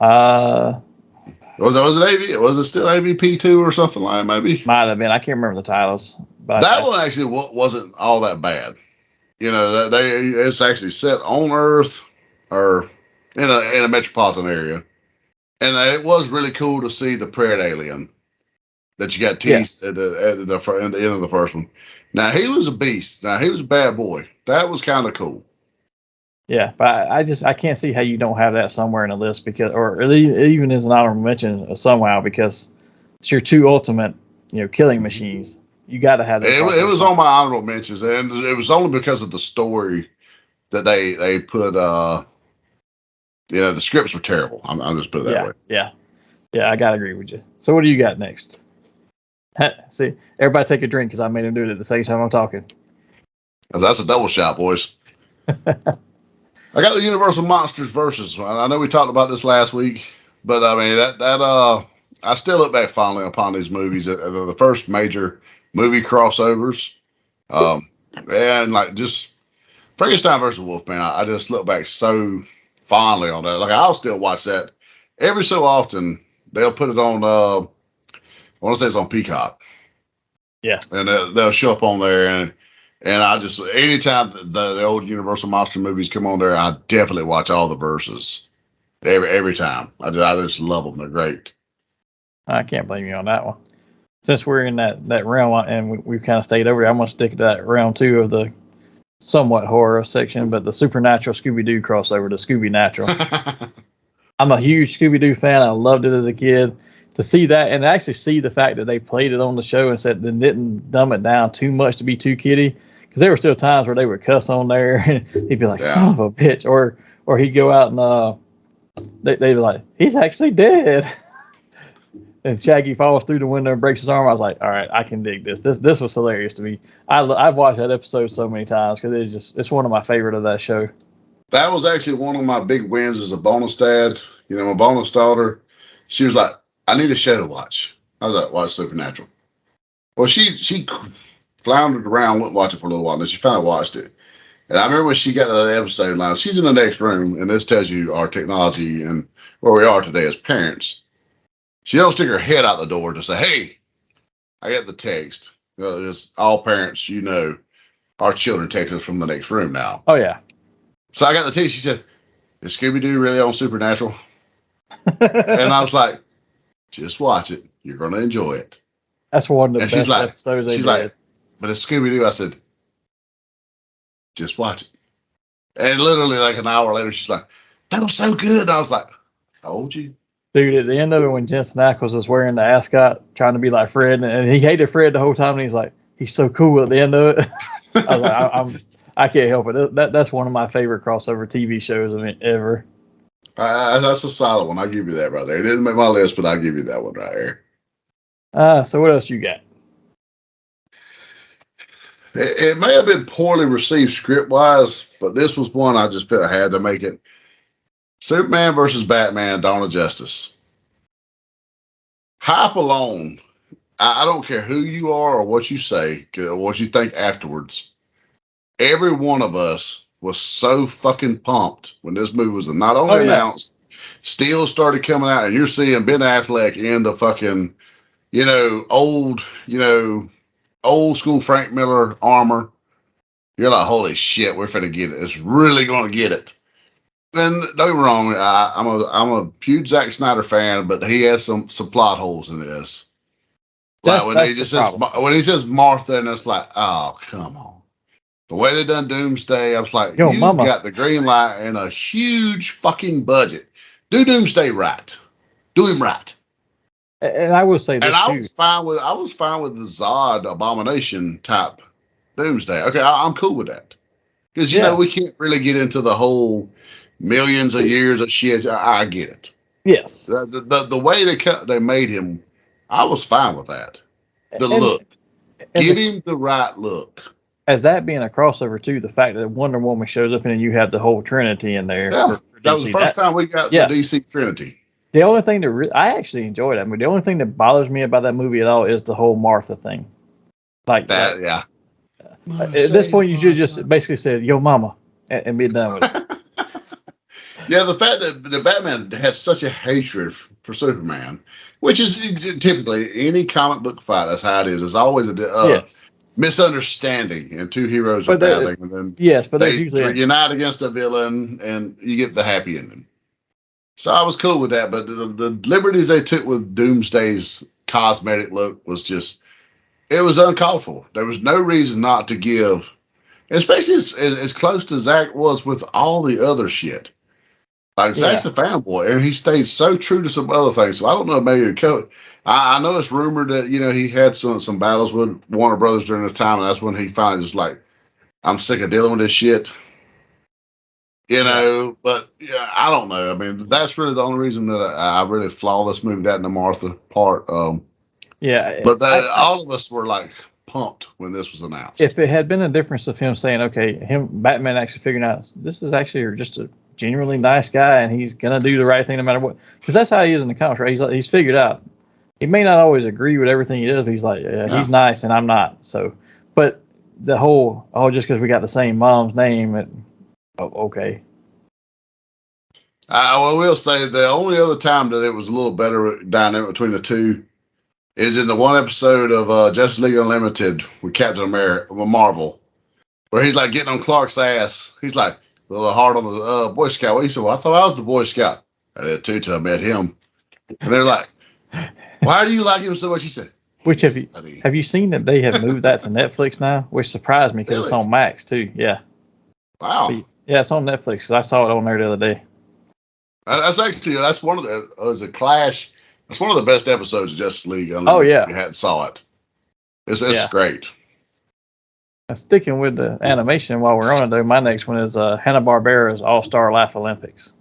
Was it AV? Was it still AVP2 or something like that? Maybe might have been. I can't remember the titles. But that one actually wasn't all that bad. You know, it's actually set on Earth or in a metropolitan area, and it was really cool to see the Pred alien that you got teased at the end of the first one. Now he was a beast. Now he was a bad boy. That was kind of cool. Yeah, but I can't see how you don't have that somewhere in the list because, or even as an honorable mention somehow because it's your two ultimate, killing machines. You got to have that. It was on my honorable mentions, and it was only because of the story that they put. The scripts were terrible. I'm just put it that way. Yeah. I gotta agree with you. So what do you got next? See, everybody take a drink because I made him do it at the same time I'm talking. That's a double shot, boys. I got the Universal Monsters versus. I know we talked about this last week, but I mean that I still look back fondly upon these movies. The first major movie crossovers, and like just Frankenstein versus Wolfman. I just look back so fondly on that. Like I'll still watch that every so often. They'll put it on. I want to say it's on Peacock. Yeah, and they'll show up on there, and I just anytime the old Universal Monster movies come on there, I definitely watch all the verses every time. I just love them. They're great. I can't blame you on that one. Since we're in that realm and we've kind of stayed over here, I'm going to stick to that realm too of the somewhat horror section, but the Supernatural Scooby-Doo crossover to Scooby Natural. I'm a huge Scooby-Doo fan. I loved it as a kid. To see that and actually see the fact that they played it on the show and said they didn't dumb it down too much to be too kiddie, because there were still times where they would cuss on there and he'd be like, son of a bitch, or he'd go out and they'd be like, he's actually dead. And Shaggy falls through the window and breaks his arm. I was like, all right, I can dig this. This was hilarious to me. I've watched that episode so many times because it's one of my favorite of that show. That was actually one of my big wins as a bonus dad. My bonus daughter, she was like, I need a show to watch. I was like, watch Supernatural. Well, she floundered around, wouldn't watch it for a little while, and then she finally watched it. And I remember when she got to that episode line, she's in the next room, and this tells you our technology and where we are today as parents. She don't stick her head out the door to say, hey, I got the text. It's all parents, our children text us from the next room now. Oh, yeah. So I got the text. She said, is Scooby-Doo really on Supernatural? And I was like, just watch it. You're going to enjoy it. That's one of the and best episodes they did. She's like, but it's Scooby-Doo. I said, just watch it. And literally like an hour later, she's like, that was so good. And I was like, I told you. Dude, at the end of it, when Jensen Ackles was wearing the ascot, trying to be like Fred, and he hated Fred the whole time, and he's like, he's so cool at the end of it. I was like, I can't help it. That's one of my favorite crossover TV shows ever. That's a solid one. I'll give you that right there. It didn't make my list, but I'll give you that one right here. So what else you got? It may have been poorly received script-wise, but this was one I just felt I had to make it. Superman versus Batman, Dawn of Justice. Hype alone, I don't care who you are or what you say, or what you think afterwards. Every one of us was so fucking pumped when this movie was not only announced, still started coming out, and you're seeing Ben Affleck in the fucking, old school Frank Miller armor. You're like, holy shit, we're finna get it. It's really gonna get it. And don't get me wrong, I'm a huge Zack Snyder fan, but he has some plot holes in this. Like when he says Martha, and it's like, oh, come on. The way they done Doomsday, I was like, you've got the green light and a huge fucking budget. Do Doomsday right. Do him right. And I will say this, and I was fine with the Zod Abomination type Doomsday. Okay, I'm cool with that. Because we can't really get into the whole millions of years of shit. I get it. Yes. The way they made him, I was fine with that. Look. Give him the right look. As that being a crossover too, the fact that Wonder Woman shows up and then you have the whole Trinity in there. Yeah, that was the first time we got the DC Trinity. The only thing that I actually enjoyed that movie. The only thing that bothers me about that movie at all is the whole Martha thing. Like that, yeah. At this point, you should just basically said, "Yo, mama," and be done with it. Yeah, the fact that the Batman had such a hatred for Superman, which is typically any comic book fight. That's how it is. It's always a misunderstanding, and two heroes are battling, and then they usually unite against a villain, and you get the happy ending. So I was cool with that, but the liberties they took with Doomsday's cosmetic look was just, it was uncalled for. There was no reason not to give, especially as close to Zach was with all the other shit. Like, Zach's a fanboy, and he stayed so true to some other things. So I don't know, maybe I know it's rumored that, he had some battles with Warner Brothers during the time, and that's when he finally just like, I'm sick of dealing with this shit. But I don't know. I mean, that's really the only reason that I really flaw this movie, that and the Martha part. But all of us were like pumped when this was announced. If it had been a difference of him saying, okay, Batman actually figuring out this is actually just a genuinely nice guy and he's gonna do the right thing no matter what, because that's how he is in the comics, right? He's figured out. He may not always agree with everything he does, but he's like, he's nice and I'm not. So, but the whole just because we got the same mom's name. Okay. I will say the only other time that it was a little better dynamic between the two is in the one episode of Justice League Unlimited with Captain America, with Marvel, where he's like getting on Clark's ass. He's like a little hard on the Boy Scout. He said, "Well, I thought I was the Boy Scout." I did too till I met him. And they're like, "Why do you like him so much?" He said, "Which have you seen that they have moved that to Netflix now?" Which surprised me because it's on Max too. Yeah. Wow. But, yeah, it's on Netflix. 'Cause I saw it on there the other day. That's one of the was a Clash. That's one of the best episodes of Justice League. Oh yeah, you hadn't saw it. It's great. Sticking with the animation while we're on it though, my next one is Hanna-Barbera's All-Star Laugh Olympics.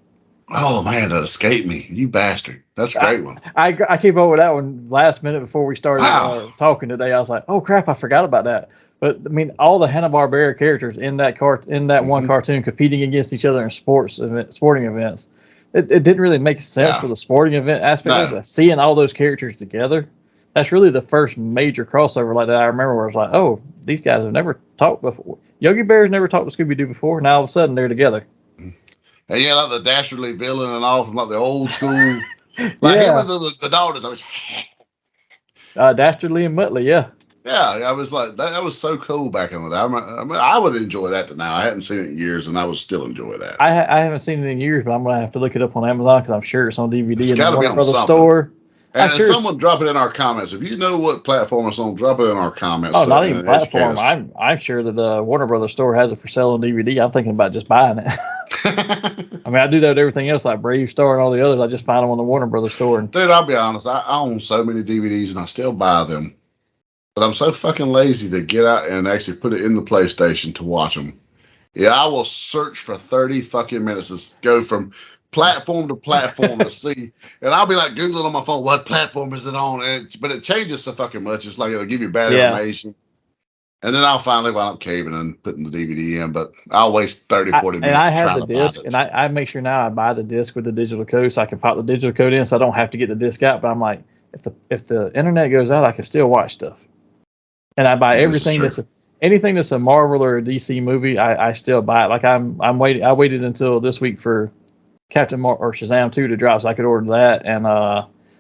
Oh man, that escaped me, you bastard! That's a great one. I came up with that one last minute before we started talking today. I was like, oh crap, I forgot about that. But I mean, all the Hanna-Barbera characters in that one cartoon competing against each other in sporting events. It didn't really make sense for the sporting event aspect of it. Seeing all those characters together that's really the first major crossover like that I remember where it's like, oh, these guys have never talked before. Yogi Bear's never talked to Scooby Doo before. Now all of a sudden they're together. And yeah, like the dastardly villain and all from like the old school. Like him Yeah. and the daughters, I was Dastardly and Muttley, yeah. yeah, I was like that was so cool back in the day. I mean, I would enjoy that now. I hadn't seen it in years, and I would still enjoy that. I haven't seen it in years, but I'm gonna have to look it up on Amazon because I'm sure it's on DVD It's in the gotta be Warner on Brothers something. store. And sure someone drop it in our comments. If you know what platform it's on, drop it in our comments. Oh, not even and educate platform. us. I'm sure that the Warner Brothers store has it for sale on DVD. I'm thinking about just buying it. I mean, I do that with everything else, like Brave Star and all the others. I just find them on the Warner Brothers store. And Dude, I'll be honest. I own so many DVDs and I still buy them. But I'm so fucking lazy to get out and actually put it in the PlayStation to watch them. Yeah, I will search for 30 fucking minutes to go from platform to platform to see. And I'll be like Googling on my phone, what platform is it on? But it changes so fucking much. It's like it'll give you bad information. And then I'll finally wind up caving and putting the DVD in. But I'll waste 30, 40 minutes and I have trying the to disc, find it. and I make sure now I buy the disc with the digital code so I can pop the digital code in so I don't have to get the disc out. But I'm like, if the internet goes out, I can still watch stuff. And I buy everything anything that's a Marvel or a DC movie, I still buy it. Like I'm waiting. I waited until this week for Captain or Shazam 2 to drop so I could order that and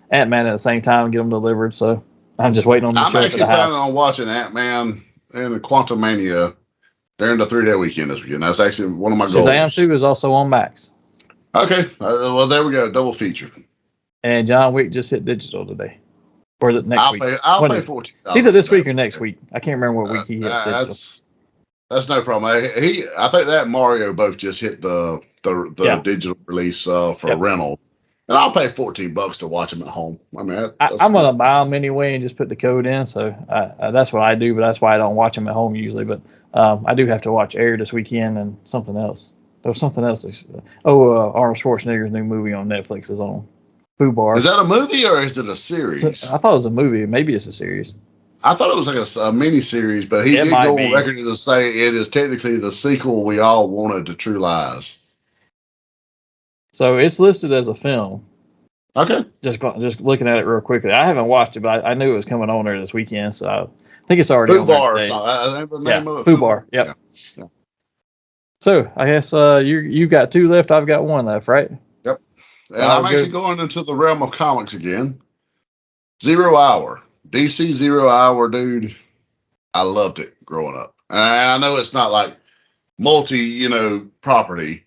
Ant-Man at the same time and get them delivered. So I'm just waiting on them to show up at the house. I'm actually planning on watching Ant-Man and the Quantumania during the 3-day weekend this weekend. That's actually one of my goals. Shazam 2 is also on Max. Okay. Well, there we go. Double feature. And John Wick just hit digital today. Or the next week. I'll pay $14. Either this week or next week. I can't remember what week he hits digital. That's no problem. I think that Mario both just hit the digital release for rental. And I'll pay $14 to watch them at home. I mean, I'm going to buy them anyway and just put the code in. So that's what I do, but that's why I don't watch them at home usually. But I do have to watch Air this weekend and something else. There was something else. Arnold Schwarzenegger's new movie on Netflix is on. Fubar. Is that a movie or is it a series? I thought it was a movie. Maybe it's a series. I thought it was like a mini series, but he did go on record to say it is technically the sequel we all wanted to True Lies. So it's listed as a film. Okay. Just looking at it real quickly. I haven't watched it, but I knew it was coming on there this weekend, so I think it's already on there. Fubar or something. I think the name of it. Fubar. Yep. Yeah. So I guess you got 2 left. I've got 1 left, right? Yep. And I'm actually going into the realm of comics again. 0 Hour. DC 0 Hour, dude. I loved it growing up. And I know it's not like property.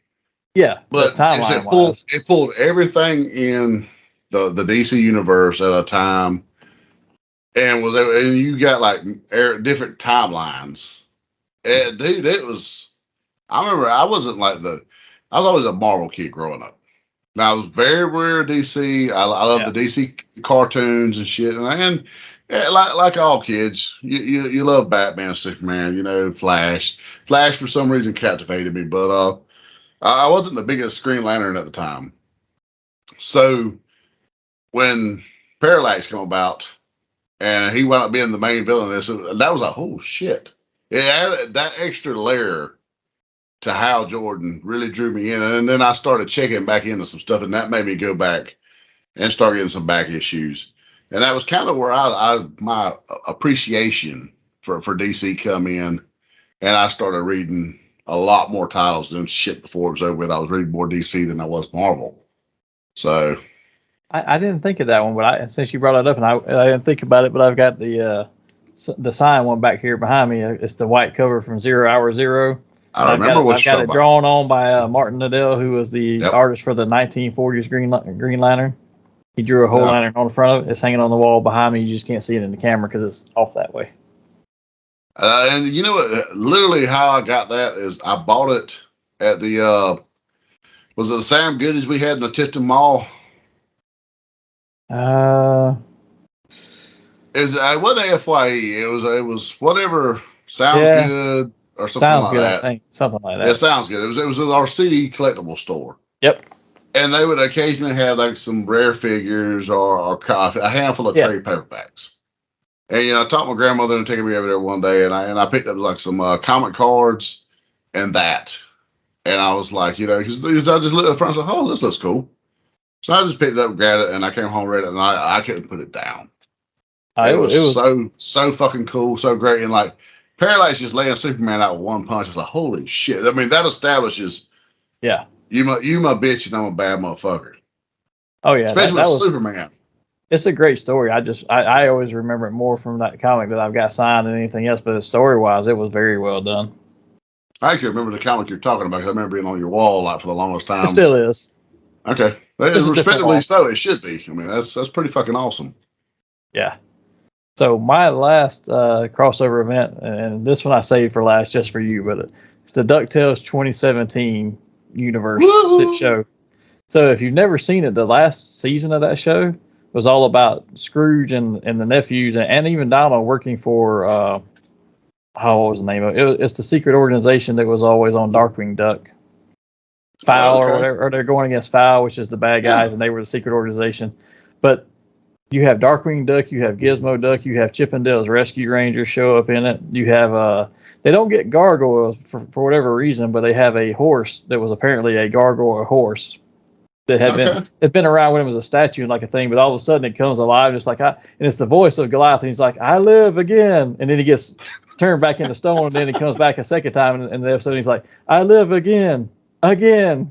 Yeah. But it pulled everything in the DC universe at a time. And you got like different timelines. And dude, I remember I wasn't like I was always a Marvel kid growing up. Now I was very rare DC. I love the DC cartoons and shit. And like all kids, you love Batman, Superman, Flash. Flash for some reason captivated me, but I wasn't the biggest Green Lantern at the time. So when Parallax came about and he wound up being the main villain, that was like, oh shit. It added that extra layer to Hal Jordan really drew me in. And then I started checking back into some stuff, and that made me go back and start getting some back issues. And that was kind of where my appreciation for DC come in. And I started reading a lot more titles than shit before it was over with. I was reading more DC than I was Marvel. So I didn't think of that one, but since you brought it up, and I didn't think about it, but I've got the signed one back here behind me. It's the white cover from 0 Hour 0. I remember what you're talking about. I've got it drawn on by Martin Nadell, who was the artist for the 1940s Green Lantern. He drew a whole lantern on the front of it. It's hanging on the wall behind me. You just can't see it in the camera because it's off that way. And you know what? Literally, how I got that is I bought it at the was it the Sam Goodies we had in the Tifton Mall? It wasn't FYE. It was whatever sounds good or something sounds like good, that. I think. Something like that. It sounds good. It was our CD collectible store. Yep. And they would occasionally have like some rare figures or a handful of trade paperbacks. And I taught my grandmother to take me over there one day, and I picked up like some comic cards and that. And I was like, because I just looked at the front and said, oh, this looks cool. So I just picked it up, grabbed it, and I came home, read it, and I couldn't put it down. It was so fucking cool, so great, and like Parallax just laying Superman out with one punch. I was like, holy shit! I mean, that establishes, yeah, you my bitch, and I'm a bad motherfucker. oh yeah, Especially that with was. Superman. It's a great story. I always remember it more from that comic that I've got signed than anything else. But story wise, it was very well done. I actually remember the comic you're talking about because I remember being on your wall like for the longest time. It still is. Okay, It's respectably so. It should be. I mean, that's pretty fucking awesome. Yeah. So my last crossover event, and this one I saved for last just for you, but it's the DuckTales 2017 universe show. So if you've never seen it, the last season of that show was all about Scrooge and the nephews and even Donald working for what was the name of it? It's the secret organization that was always on Darkwing Duck. Foul or whatever, or they're going against Foul, which is the bad guys, and they were the secret organization. But you have Darkwing Duck, you have Gizmo Duck, you have Chip and Dale's Rescue Rangers show up in it. You have they don't get gargoyles for whatever reason, but they have a horse that was apparently a gargoyle horse that had been around when it was a statue and like a thing, but all of a sudden it comes alive just like and it's the voice of Goliath, and he's like, I live again, and then he gets turned back into stone, and then he comes back a second time in the episode, and he's like, I live again. You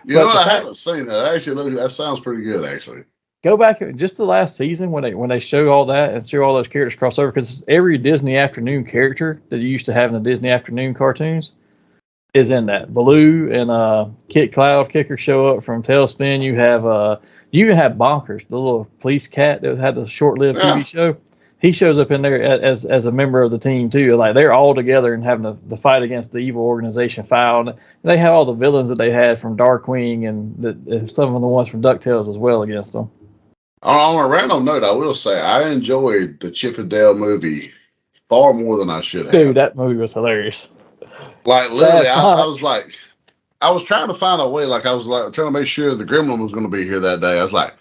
know what? I haven't seen that. Actually, that sounds pretty good. Actually, go back just the last season when they show all that and show all those characters cross over, because every Disney Afternoon character that you used to have in the Disney Afternoon cartoons is in that. Baloo and Kit Cloud Kicker show up from Tailspin. You have you even have Bonkers, the little police cat that had the short-lived TV show. He shows up in there as a member of the team too. Like they're all together and having the fight against the evil organization Foul. And they have all the villains that they had from Darkwing and some of the ones from DuckTales as well against them. On a random note, I will say I enjoyed the Chip and Dale movie far more than I should have. Dude, that movie was hilarious. Like literally, I was like, I was trying to find a way. Like I was like trying to make sure the Gremlin was going to be here that day. I was like,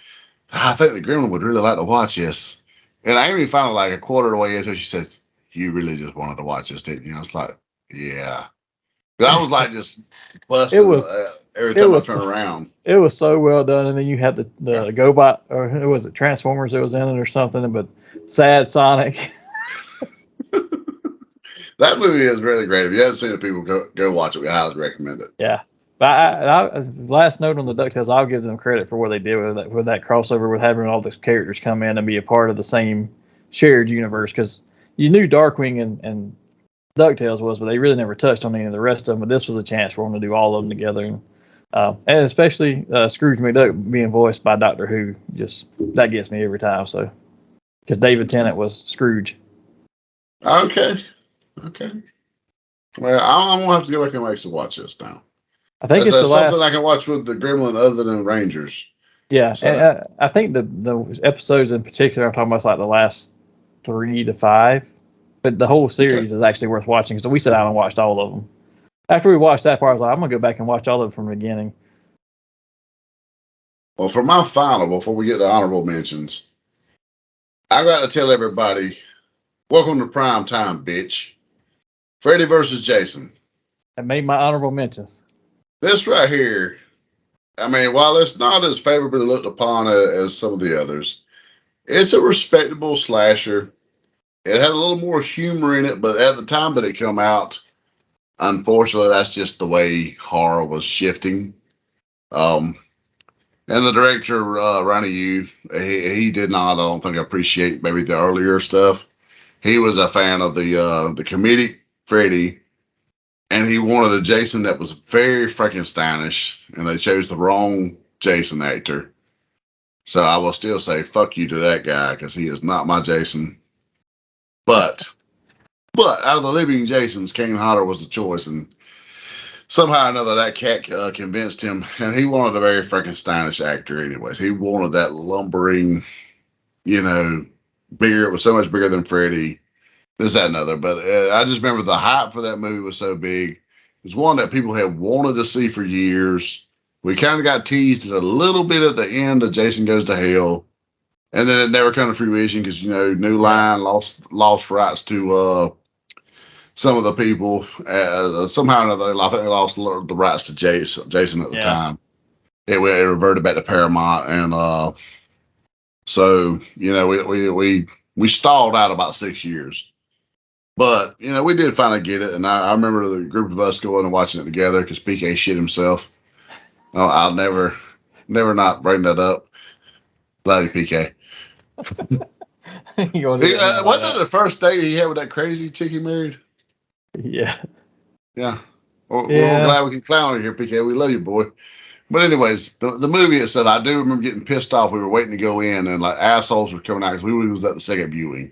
I think the Gremlin would really like to watch this. And I even found like a quarter of the way into it, she said, you really just wanted to watch this, didn't you? I was like, yeah. But I was like just busting every time I turn around. It was so well done. And then you had the GoBot, or who was it, Transformers that was in it or something, but sad Sonic. That movie is really great. If you haven't seen it, people go watch it. We highly recommend it. Yeah. But last note on the DuckTales, I'll give them credit for what they did with that crossover, with having all those characters come in and be a part of the same shared universe. Because you knew Darkwing and DuckTales was, but they really never touched on any of the rest of them. But this was a chance for them to do all of them together, and especially Scrooge McDuck being voiced by Doctor Who, just that gets me every time. So, because David Tennant was Scrooge. Okay. Well, I'm gonna have to go back and actually watch this now. I think it's something I can watch with the Gremlin other than Rangers. Yeah, so. And I think the episodes in particular I'm talking about is like the last 3 to 5, but the whole series is actually worth watching. So we sat down and watched all of them. After we watched that part, I was like, I'm gonna go back and watch all of them from the beginning. Well, for my final, before we get to honorable mentions, I got to tell everybody, welcome to prime time, bitch. Freddy versus Jason. I made my honorable mentions. This right here, I mean, while it's not as favorably looked upon as some of the others, it's a respectable slasher. It had a little more humor in it, but at the time that it came out, unfortunately, that's just the way horror was shifting. And the director, Ronnie Yu, he did not, I don't think, appreciate maybe the earlier stuff. He was a fan of the comedic Freddy. And he wanted a Jason that was very Frankensteinish, and they chose the wrong Jason actor. So I will still say fuck you to that guy, because he is not my Jason. But out of the living Jasons, Kane Hodder was the choice, and somehow or another that cat convinced him, and he wanted a very Frankensteinish actor anyways. He wanted that lumbering, bigger. It was so much bigger than Freddy. This, that, and other. But I just remember the hype for that movie was so big. It was one that people had wanted to see for years. We kind of got teased a little bit at the end of Jason Goes to Hell. And then it never come to fruition because, New Line lost rights to some of the people. Somehow or another, I think they lost the rights to Jason at the time. It reverted back to Paramount. And So, we stalled out about 6 years. But, we did finally get it. And I remember the group of us going and watching it together because PK shit himself. Oh, I'll never not bring that up. Love you, PK. Wasn't that the first date he had with that crazy chick he married? Yeah. Yeah. We're glad we can clown on you here, PK. We love you, boy. But anyways, the movie itself, I do remember getting pissed off. We were waiting to go in, and like assholes were coming out because we was at the second viewing,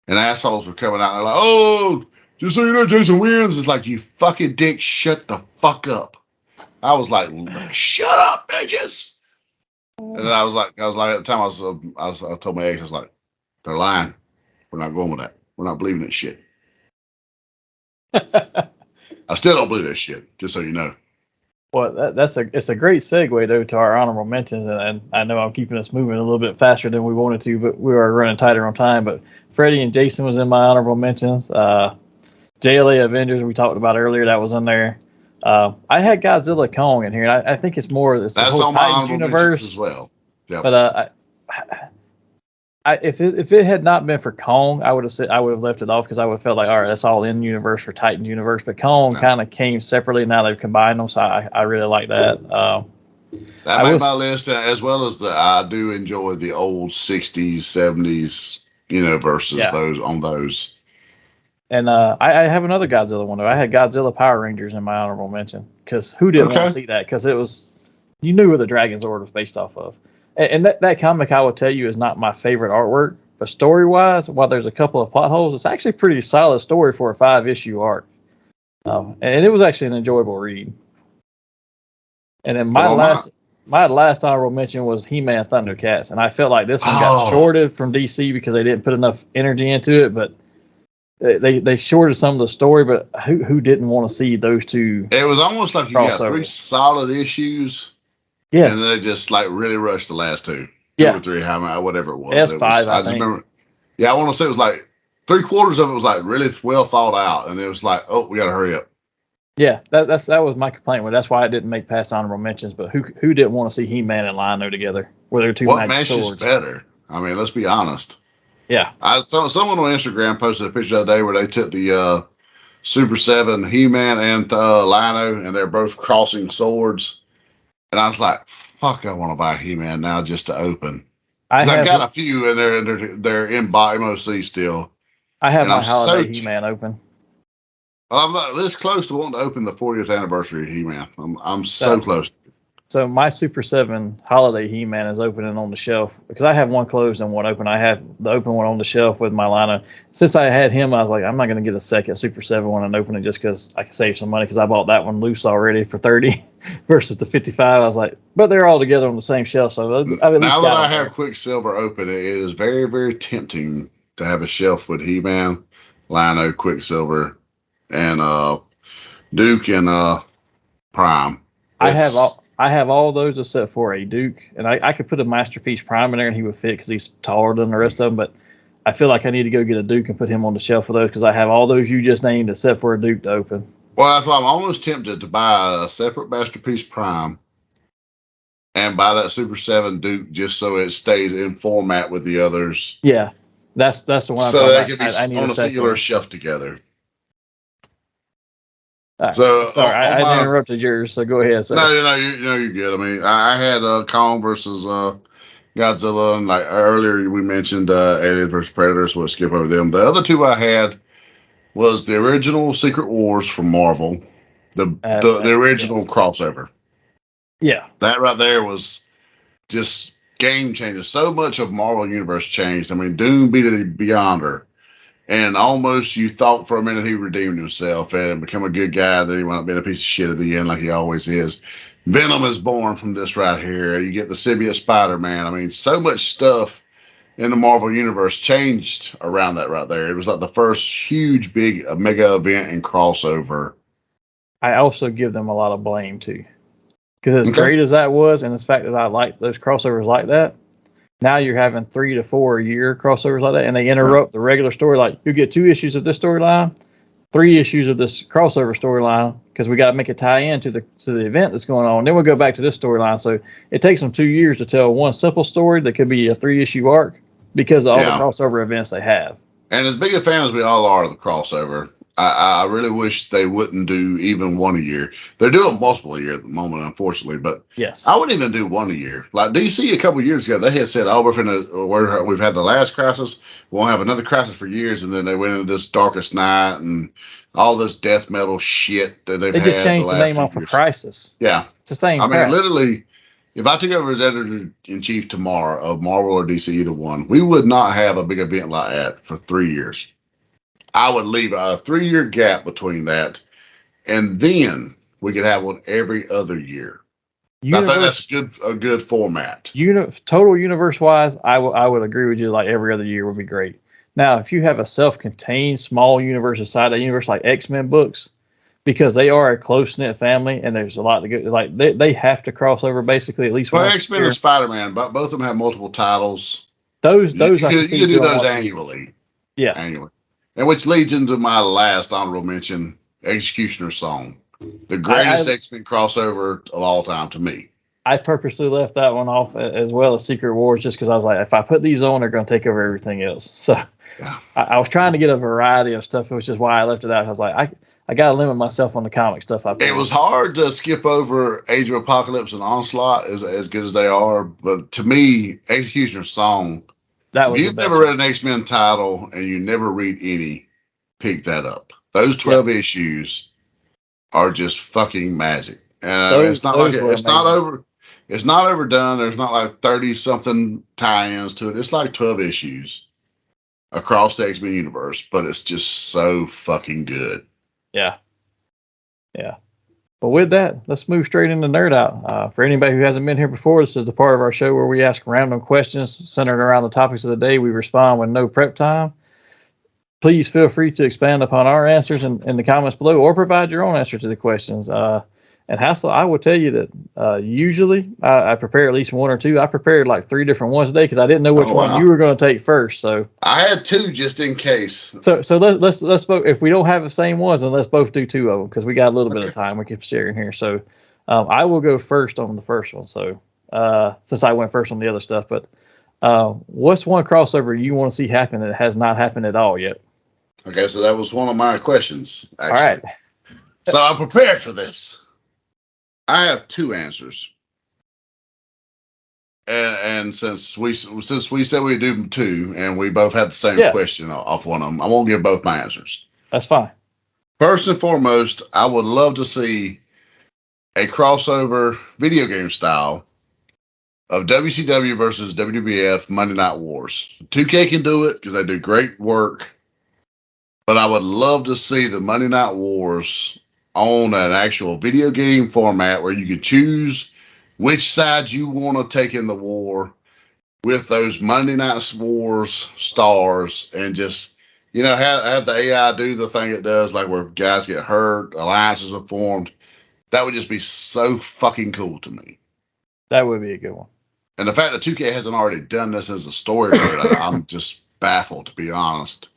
and assholes were coming out. And they're like, "Oh, just so you know, Jason wins." It's like, you fucking dick, shut the fuck up. I was like, "Shut up, bitches!" And then I was like, at the time I told my ex, I was like, "They're lying. We're not going with that. We're not believing that shit." I still don't believe that shit. Just so you know. Well, it's a great segue though to our honorable mentions, and I know I'm keeping us moving a little bit faster than we wanted to, but we are running tighter on time. But Freddy and Jason was in my honorable mentions. JLA Avengers we talked about earlier, that was in there. I had Godzilla Kong in here, and I think it's more the whole on my Titans universe as well. Yep. But if it had not been for Kong, I would have left it off because I would have felt like, all right, that's all in universe for Titans universe. But Kong kind of came separately. Now they've combined them, so I really like that. That made my list, as well as I do enjoy the old 60s, 70s, versus those. And I have another Godzilla one though. I had Godzilla Power Rangers in my honorable mention because who didn't want to see that? Because it was, you knew where the Dragon Zord was based off of. And that comic, I will tell you, is not my favorite artwork. But story-wise, while there's a couple of plot holes, it's actually a pretty solid story for a 5-issue arc. And it was actually an enjoyable read. And then my last honorable mention was He-Man Thundercats. And I felt like this one got shorted from DC because they didn't put enough energy into it. But they shorted some of the story. But who didn't want to see those two? It was almost like you got 3 solid issues. Yes. And then they just like really rushed the last 2. 2 or 3, whatever it was. S5, I just remember. Yeah, I want to say it was like 3/4 of it was like really well thought out, and it was like, oh, we got to hurry up. Yeah, that was my complaint. That's why I didn't make past honorable mentions. But who didn't want to see He-Man and Lion-O together? Where they're two what magic swords? What match is better? I mean, let's be honest. Yeah. Someone on Instagram posted a picture the other day where they took the Super 7 He-Man and Lion-O, and they're both crossing swords. And I was like, fuck, I want to buy He-Man now just to open. I've got a few, and they're in MOC still. I have my holiday He-Man open. I'm not this close to wanting to open the 40th anniversary of He-Man. I'm so close. So my Super 7 holiday He-Man is opening on the shelf because I have one closed and one open. I have the open one on the shelf with my Lino. Since I had him, I was like, I'm not going to get a second Super 7 one and open it just because I can save some money because I bought that one loose already for $30 versus the $55. I was like, but they're all together on the same shelf. So now that I have Quicksilver open, it is very, very tempting to have a shelf with He-Man, Lino, Quicksilver, and Duke and Prime. I have all those except for a Duke, and I could put a Masterpiece Prime in there and he would fit because he's taller than the rest of them. But I feel like I need to go get a Duke and put him on the shelf for those because I have all those you just named except for a Duke to open. Well, that's why I'm almost tempted to buy a separate Masterpiece Prime and buy that Super 7 Duke just so it stays in format with the others. Yeah, that's the one. So they can be on a singular shelf together. Right. So sorry, I interrupted yours. So go ahead. Sir. No, you're good. I mean, I had Kong versus Godzilla, and like earlier we mentioned Alien versus Predator, so we'll skip over them. The other 2 I had was the original Secret Wars from Marvel, the original crossover. Yeah, that right there was just game changer. So much of Marvel Universe changed. I mean, Doom beat it beyond her. And almost you thought for a minute he redeemed himself and become a good guy. Then he wound up being a piece of shit at the end like he always is. Venom is born from this right here. You get the symbiote Spider-Man. I mean, so much stuff in the Marvel Universe changed around that right there. It was like the first huge, big, mega event and crossover. I also give them a lot of blame, too. Because as great as that was, and the fact that I like those crossovers like that, now you're having 3 to 4 a year crossovers like that, and they interrupt the regular story. Like, you get 2 issues of this storyline, 3 issues of this crossover storyline because we got to make a tie in to the event that's going on. Then we'll go back to this storyline. So it takes them 2 years to tell one simple story that could be a 3-issue arc because of all the crossover events they have. And as big a fan as we all are of the crossover, I really wish they wouldn't do even one a year. They're doing multiple a year at the moment, unfortunately. But yes, I wouldn't even do one a year. Like DC a couple of years ago, they had said, "Oh, we've had the last crisis. We won't have another crisis for years." And then they went into this Darkest Night and all this death metal shit that they've had. They just changed the name off of Crisis. Yeah, it's the same. I mean, literally. If I took over as editor-in-chief tomorrow of Marvel or DC, either one, we would not have a big event like that for 3 years. I would leave a 3-year gap between that, and then we could have one every other year. I think that's a good format. Total universe-wise, I would agree with you. Like every other year would be great. Now, if you have a self-contained small universe inside that universe, like X-Men books, because they are a close-knit family and there's a lot to go, like they have to cross over basically at least once. X-Men and Spider-Man, but both of them have multiple titles. Those you could do those annually. Yeah. Annually. And which leads into my last honorable mention, Executioner's Song. The greatest X-Men crossover of all time to me. I purposely left that one off as well as Secret Wars just because I was like, if I put these on, they're going to take over everything else. So yeah. I was trying to get a variety of stuff, which is why I left it out. I was like, I got to limit myself on the comic stuff. It was hard to skip over Age of Apocalypse and Onslaught as good as they are. But to me, Executioner's Song, if you've never read an X-Men title and you never read any, pick that up. Those 12 issues are just fucking magic. And it's not overdone. There's not like 30 something tie-ins to it. It's like 12 issues across the X-Men universe, but it's just so fucking good. Yeah. But with that, let's move straight into Nerd Out. For anybody who hasn't been here before, this is the part of our show where we ask random questions centered around the topics of the day. We respond with no prep time. Please feel free to expand upon our answers in the comments below or provide your own answer to the questions. And Hassel, I will tell you that usually I prepare at least one or two. I prepared like 3 different ones today because I didn't know which one you were going to take first. So I had 2 just in case. So let's both, if we don't have the same ones, then let's both do 2 of them because we got a little bit of time we can share in here. So I will go first on the first one. So since I went first on the other stuff, but what's one crossover you want to see happen that has not happened at all yet? Okay, so that was one of my questions. Actually. All right. So I'm prepared for this. I have 2 answers, and since we said we'd do 2, and we both had the same question off one of them, I won't give both my answers. That's fine. First and foremost, I would love to see a crossover video game style of WCW versus WWF Monday Night Wars. 2K can do it because they do great work, but I would love to see the Monday Night Wars on an actual video game format where you can choose which side you want to take in the war with those Monday Night Wars stars and just, have the AI do the thing it does, like where guys get hurt, alliances are formed. That would just be so fucking cool to me. That would be a good one. And the fact that 2K hasn't already done this as a story, I'm just baffled, to be honest.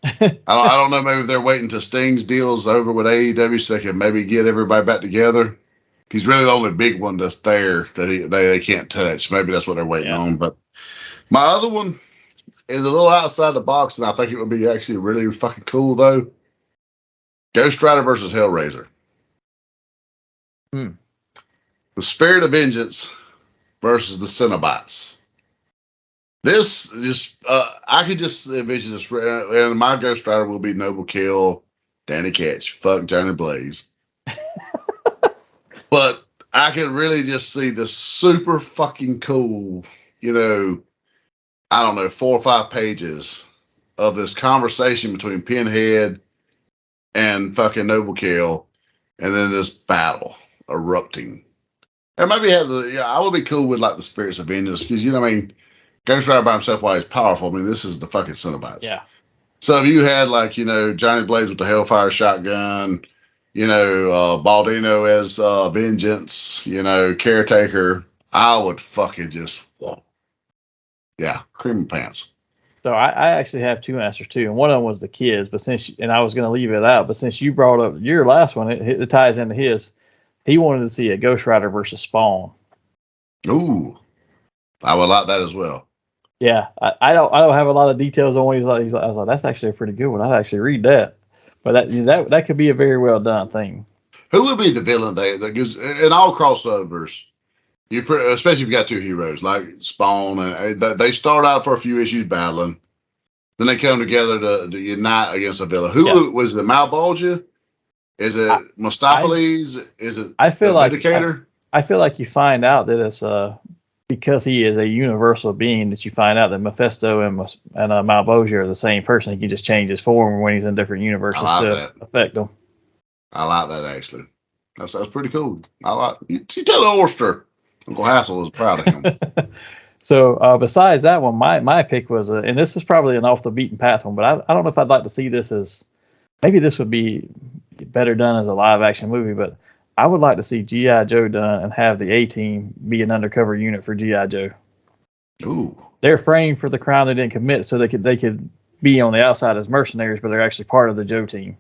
I don't know. Maybe they're waiting till Sting's deal's over with AEW so they can maybe get everybody back together. He's really the only big one that's there that they can't touch. Maybe that's what they're waiting on. But my other one is a little outside the box, and I think it would be actually really fucking cool, though. Ghost Rider versus Hellraiser. The Spirit of Vengeance versus the Cenobites. This just, I could just envision this, and my Ghost Rider will be Noble Kill, Danny Ketch, fuck Johnny Blaze. But I could really just see the super fucking cool, I don't know, 4 or 5 pages of this conversation between Pinhead and fucking Noble Kill, and then this battle erupting. And maybe I would be cool with like the Spirits of Vengeance because Ghost Rider by himself, while he's powerful, this is the fucking Cenobites. Yeah. So if you had Johnny Blaze with the Hellfire shotgun, Baldino as Vengeance, Caretaker, I would fucking just, cream of pants. So I actually have two answers too, and one of them was the kids. But and I was going to leave it out, but since you brought up your last one, it ties into his. He wanted to see a Ghost Rider versus Spawn. Ooh, I would like that as well. Yeah, I don't have a lot of details on what he's like. I was like, that's actually a pretty good one. I'd actually read that. But that could be a very well done thing. Who would be the villain that gives in all crossovers? Especially if you got two heroes like Spawn, and they start out for a few issues battling, then they come together to unite against a villain. Who was the Malbolgia? Is it Mustapheles? Is it I feel like Vindicator? I feel like you find out that it's because he is a universal being that you find out that Mephisto and Malbolgia are the same person. He can just change his form when he's in different universes to affect them. I like that actually. That sounds pretty cool. I like you tell the Oyster. Uncle Hassel was proud of him. So besides that one, my pick was, and this is probably an off the beaten path one, but I don't know if I'd like to see this as, maybe this would be better done as a live action movie, but I would like to see G.I. Joe done and have the A-Team be an undercover unit for G.I. Joe. Ooh. They're framed for the crime they didn't commit, so they could be on the outside as mercenaries, but they're actually part of the Joe team.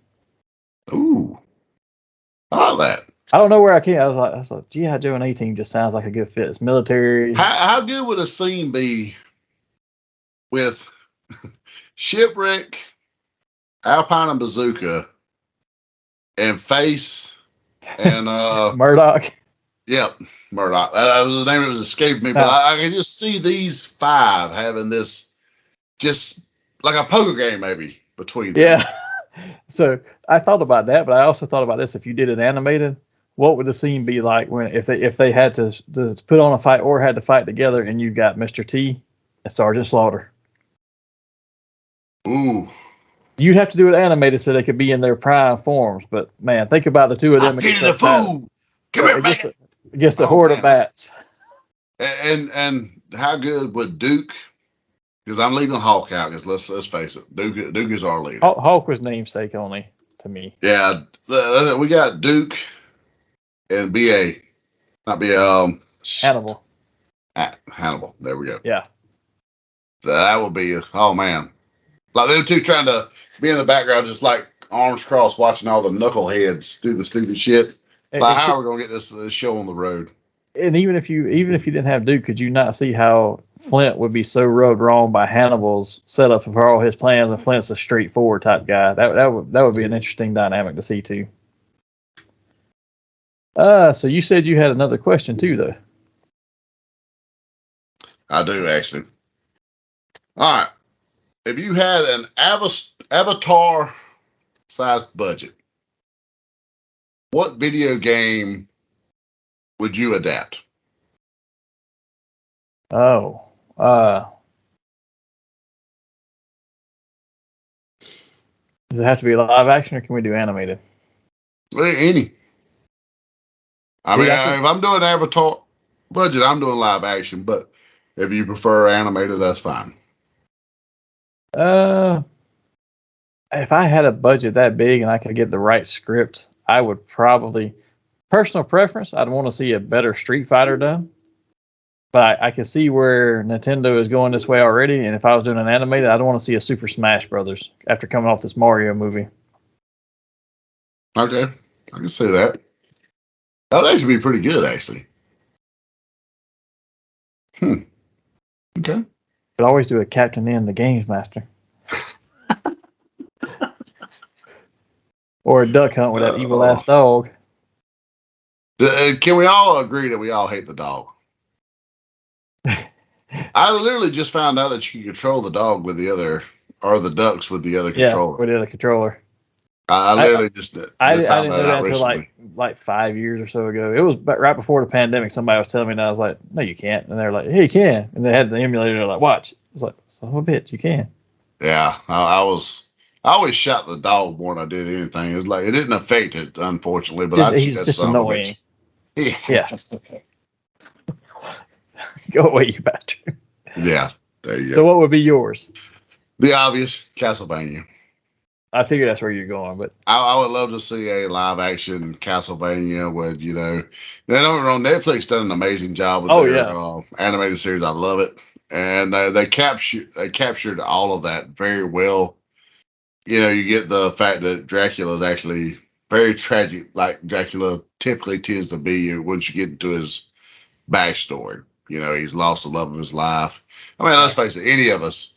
Ooh. I like that. I don't know where I came. I was like, G.I. Joe and A-Team just sounds like a good fit. It's military. How good would a scene be with Shipwreck, Alpine and Bazooka, and Face, and Murdoch? Yep, Murdoch. That was the name that was escaping me, but I can just see these five having this, just like a poker game maybe between them. Yeah. So I thought about that, but I also thought about this. If you did it animated, what would the scene be like if they had to put on a fight or had to fight together, and you've got Mr. T and Sergeant Slaughter? Ooh. You'd have to do it animated so they could be in their prime forms. But man, think about the two of them against the fool. Come here, against a horde of bats. And how good would Duke? Because I'm leaving Hawk out. Because let's face it, Duke is our leader. Hawk was namesake only to me. Yeah, we got Duke and BA, not BA. Hannibal. Hannibal. There we go. Yeah. So that would be. Oh man, like them two trying to be in the background, just like arms crossed, watching all the knuckleheads do the stupid shit. Like, how are we gonna get this show on the road? And even if you didn't have Duke, could you not see how Flint would be so rubbed wrong by Hannibal's setup for all his plans? And Flint's a straightforward type guy. That would be an interesting dynamic to see too. So you said you had another question too, though. I do actually. All right, if you had an Avatar-sized budget, what video game would you adapt? Oh, does it have to be live action, or can we do animated? Any. I mean, if I'm doing Avatar budget, I'm doing live action. But if you prefer animated, that's fine. If I had a budget that big and I could get the right script, I would probably, personal preference, I'd want to see a better Street Fighter done. But I can see where Nintendo is going this way already. And if I was doing an animated, I'd want to see a Super Smash Brothers after coming off this Mario movie. Okay, I can see that. That would actually be pretty good, actually. Okay. Could always do a Captain N, the Games Master. Or a duck hunt with that evil ass dog. Can we all agree that we all hate the dog? I literally just found out that you can control the dog with the other, or the ducks with the other controller. Yeah, with the other controller. I literally just I didn't know that until like 5 years or so ago. It was right before the pandemic. Somebody was telling me, and I was like, "No, you can't." And they're like, "Hey, you can." And they had the emulator. They're like, "Watch." I was like, "Son of a bitch, you can." Yeah, I always shot the dog more than I did anything. It was like it didn't affect it, unfortunately. But he's just annoying. Yeah. Go away, you bastard. Yeah, there you go. So what would be yours? The obvious, Castlevania. I figure that's where you're going, but I would love to see a live action Castlevania with, they don't know, Netflix done an amazing job with their animated series. I love it. and they captured all of that very well. You know, you get the fact that Dracula is actually very tragic, like Dracula typically tends to be once you get into his backstory. You know, he's lost the love of his life. I mean, let's face it, any of us,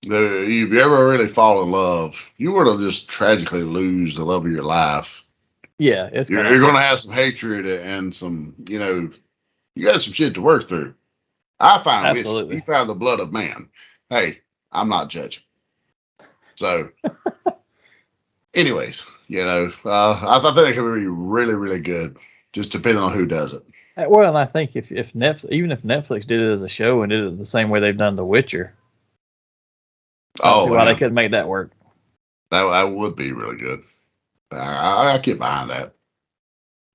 if you ever really fall in love, you were to just tragically lose the love of your life. Yeah, You're going to have some hatred and some, you know, you got some shit to work through. I found whiskey. He found the blood of man. Hey, I'm not judging. So, anyways, you know, I think it could be really, really good, just depending on who does it. Well, and I think if Netflix, even if Netflix did it as a show and did it the same way they've done The Witcher, I don't see why they couldn't make that work. That would be really good. I get behind that.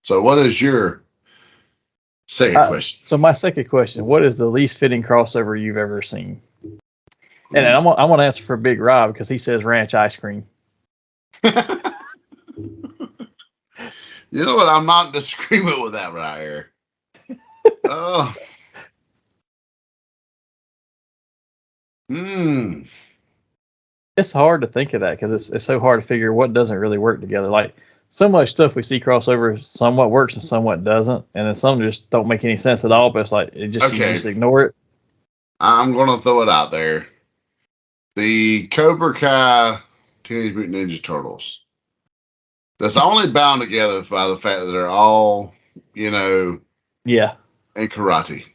So, what is your second question? So, my second question: what is the least fitting crossover you've ever seen? And I'm going to answer for Big Rob because he says ranch ice cream. You know what? I'm not in disagreement with that right here. It's hard to think of that because it's so hard to figure what doesn't really work together. Like so much stuff we see crossover somewhat works and somewhat doesn't, and then some just don't make any sense at all. But it's like you just ignore it. I'm going to throw it out there. The Cobra Kai Teenage Mutant Ninja Turtles. That's only bound together by the fact that they're all, you know, in karate.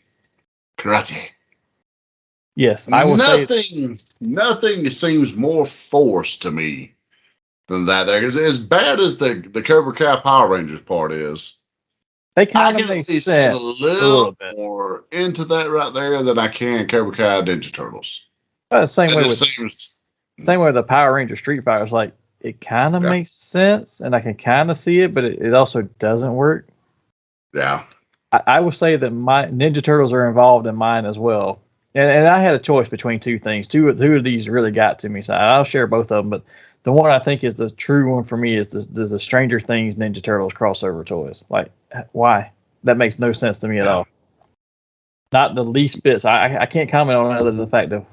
Yes, I will say nothing seems more forced to me than that. There, because as bad as the Cobra Kai Power Rangers part is, they kind of make sense a little bit more into that right there than I can Cobra Kai Ninja Turtles. Same way with the Power Ranger Street Fighter. It's like it kind of makes sense, and I can kind of see it, but it also doesn't work. Yeah, I will say that my Ninja Turtles are involved in mine as well, and I had a choice between two things. Two of these really got to me, so I'll share both of them. But the one I think is the true one for me is the Stranger Things Ninja Turtles crossover toys. Like, why? That makes no sense to me at all. Not the least bit. So I can't comment on it other than the fact of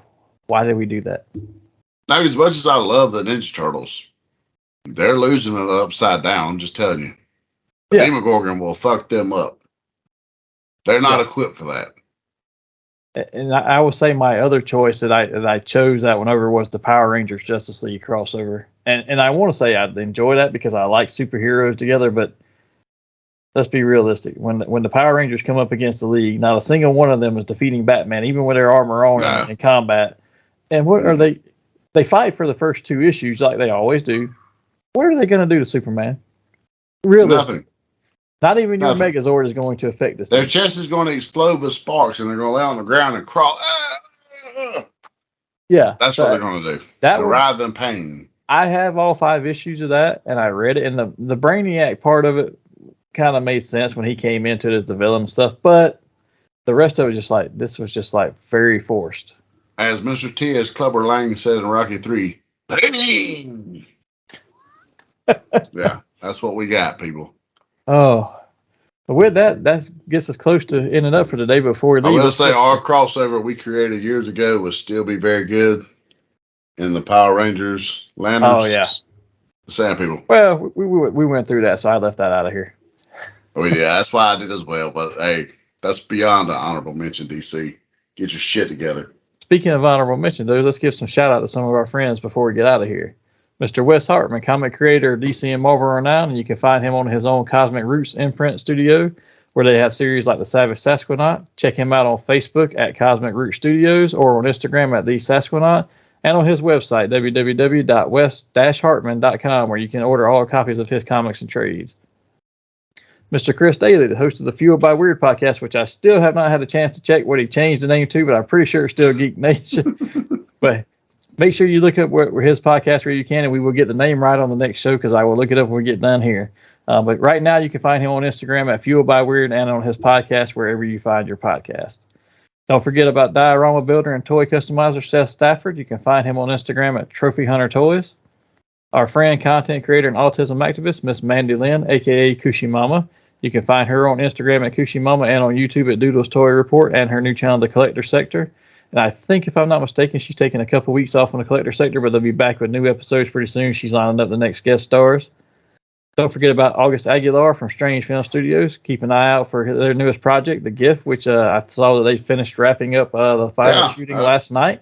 why did we do that? Now, as much as I love the Ninja Turtles, they're losing it upside down. I'm just telling you. The Demogorgon will fuck them up. They're not equipped for that. And I will say my other choice that I chose that one over was the Power Rangers Justice League crossover. And I want to say I enjoy that because I like superheroes together, but let's be realistic. When the Power Rangers come up against the League, not a single one of them is defeating Batman, even with their armor on in combat. And what are they? They fight for the first two issues like they always do. What are they going to do to Superman? Realistic. Nothing. Not even your Megazord is going to affect this. Their chest is going to explode with sparks, and they're going to lay on the ground and crawl. Yeah, that's what they're going to do. That rather than pain. I have all 5 issues of that, and I read it, and the Brainiac part of it kind of made sense when he came into it as the villain and stuff, but the rest of it was just very forced. As Mr. T. S. Clubber Lang said in Rocky 3, pain. Yeah, that's what we got, people. Oh, with that gets us close to ending up for today. Before we leave, I will say our crossover we created years ago would still be very good in the Power Rangers Landers. Oh yeah, the Sand People. Well, we went through that, so I left that out of here. Oh yeah, that's why I did as well. But hey, that's beyond an honorable mention. DC, get your shit together. Speaking of honorable mention, though, let's give some shout out to some of our friends before we get out of here. Mr. Wes Hartman, comic creator of DC and Marvel Renown, and you can find him on his own Cosmic Roots imprint studio, where they have series like The Savage Sasqanaut. Check him out on Facebook at Cosmic Root Studios or on Instagram at The Sasqanaut, and on his website, www.wes-hartman.com, where you can order all copies of his comics and trades. Mr. Chris Daly, the host of the Fueled by Weird podcast, which I still have not had a chance to check what he changed the name to, but I'm pretty sure it's still Geek Nation. But make sure you look up where his podcast where you can, and we will get the name right on the next show because I will look it up when we get done here. But right now, you can find him on Instagram at Fueled by Weird and on his podcast wherever you find your podcast. Don't forget about diorama builder and toy customizer Seth Stafford. You can find him on Instagram at Trophy Hunter Toys. Our friend, content creator, and autism activist, Miss Mandy Lynn, a.k.a. Kushimama. You can find her on Instagram at Kushimama and on YouTube at Doodle's Toy Report and her new channel, The Collector Sector. And I think, if I'm not mistaken, she's taking a couple weeks off on the collector sector, but they'll be back with new episodes pretty soon. She's lining up the next guest stars. Don't forget about August Aguilar from Strange Film Studios. Keep an eye out for their newest project, The Gift, which I saw that they finished wrapping up the final shooting last night.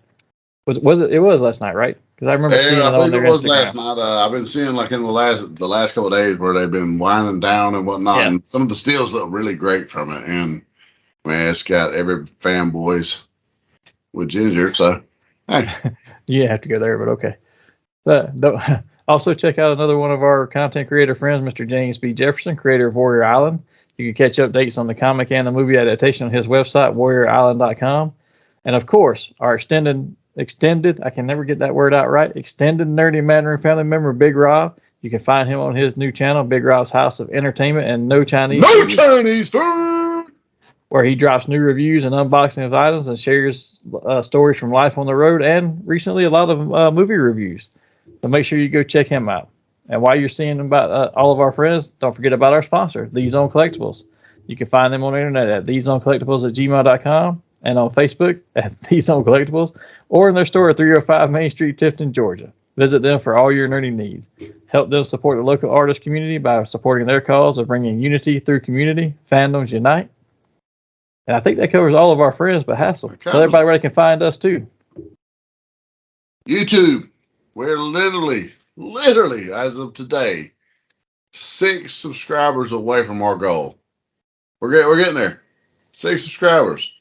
Was it? It was last night, right? Because I remember seeing it on their Instagram. It was last night. I've been seeing like in the last couple of days where they've been winding down and whatnot, and some of the stills look really great from it. And man, it's got every fanboys with Ginger. So hey, you have to go there, but okay. Also, check out another one of our content creator friends, Mr. James B. Jefferson, creator of Warrior Island. You can catch updates on the comic and the movie adaptation on his website, warriorisland.com. And of course, our extended, I can never get that word out right, extended Nerdy Manroom family member, Big Rob. You can find him on his new channel, Big Rob's House of Entertainment and No Chinese Food, where he drops new reviews and unboxing of items and shares stories from life on the road and recently a lot of movie reviews. So make sure you go check him out. And while you're seeing about all of our friends, don't forget about our sponsor, These Own Collectibles. You can find them on the internet at theseowncollectibles@gmail.com and on Facebook at These Own Collectibles or in their store at 305 Main Street, Tifton, Georgia. Visit them for all your nerdy needs. Help them support the local artist community by supporting their cause of bringing unity through community. Fandoms unite. And I think that covers all of our friends, but Hassel. Tell everybody where they can find us too. YouTube. We're literally, as of today, 6 subscribers away from our goal. We're getting there. 6 subscribers.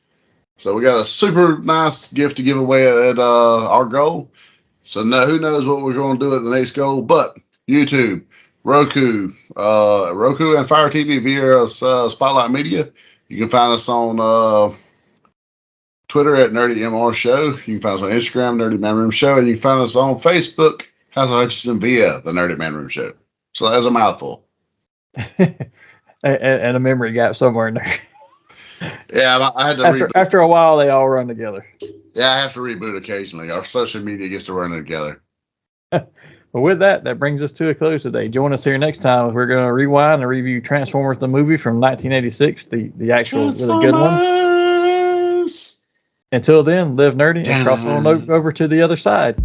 So we got a super nice gift to give away at our goal. So now who knows what we're going to do at the next goal? But YouTube, Roku and Fire TV via Spotlight Media. You can find us on Twitter at Nerdy MR Show. You can find us on Instagram, Nerdy Manroom Show, and you can find us on Facebook, House of Hutchinson via the Nerdy Manroom Show. So that's a mouthful. and a memory gap somewhere in there. Yeah, I had to reboot. After a while, they all run together. Yeah, I have to reboot occasionally. Our social media gets to run together. Well, with that brings us to a close today. Join us here next time as we're going to rewind and review Transformers, the movie from 1986, the actual really good one. Until then, live nerdy and cross on over to the other side.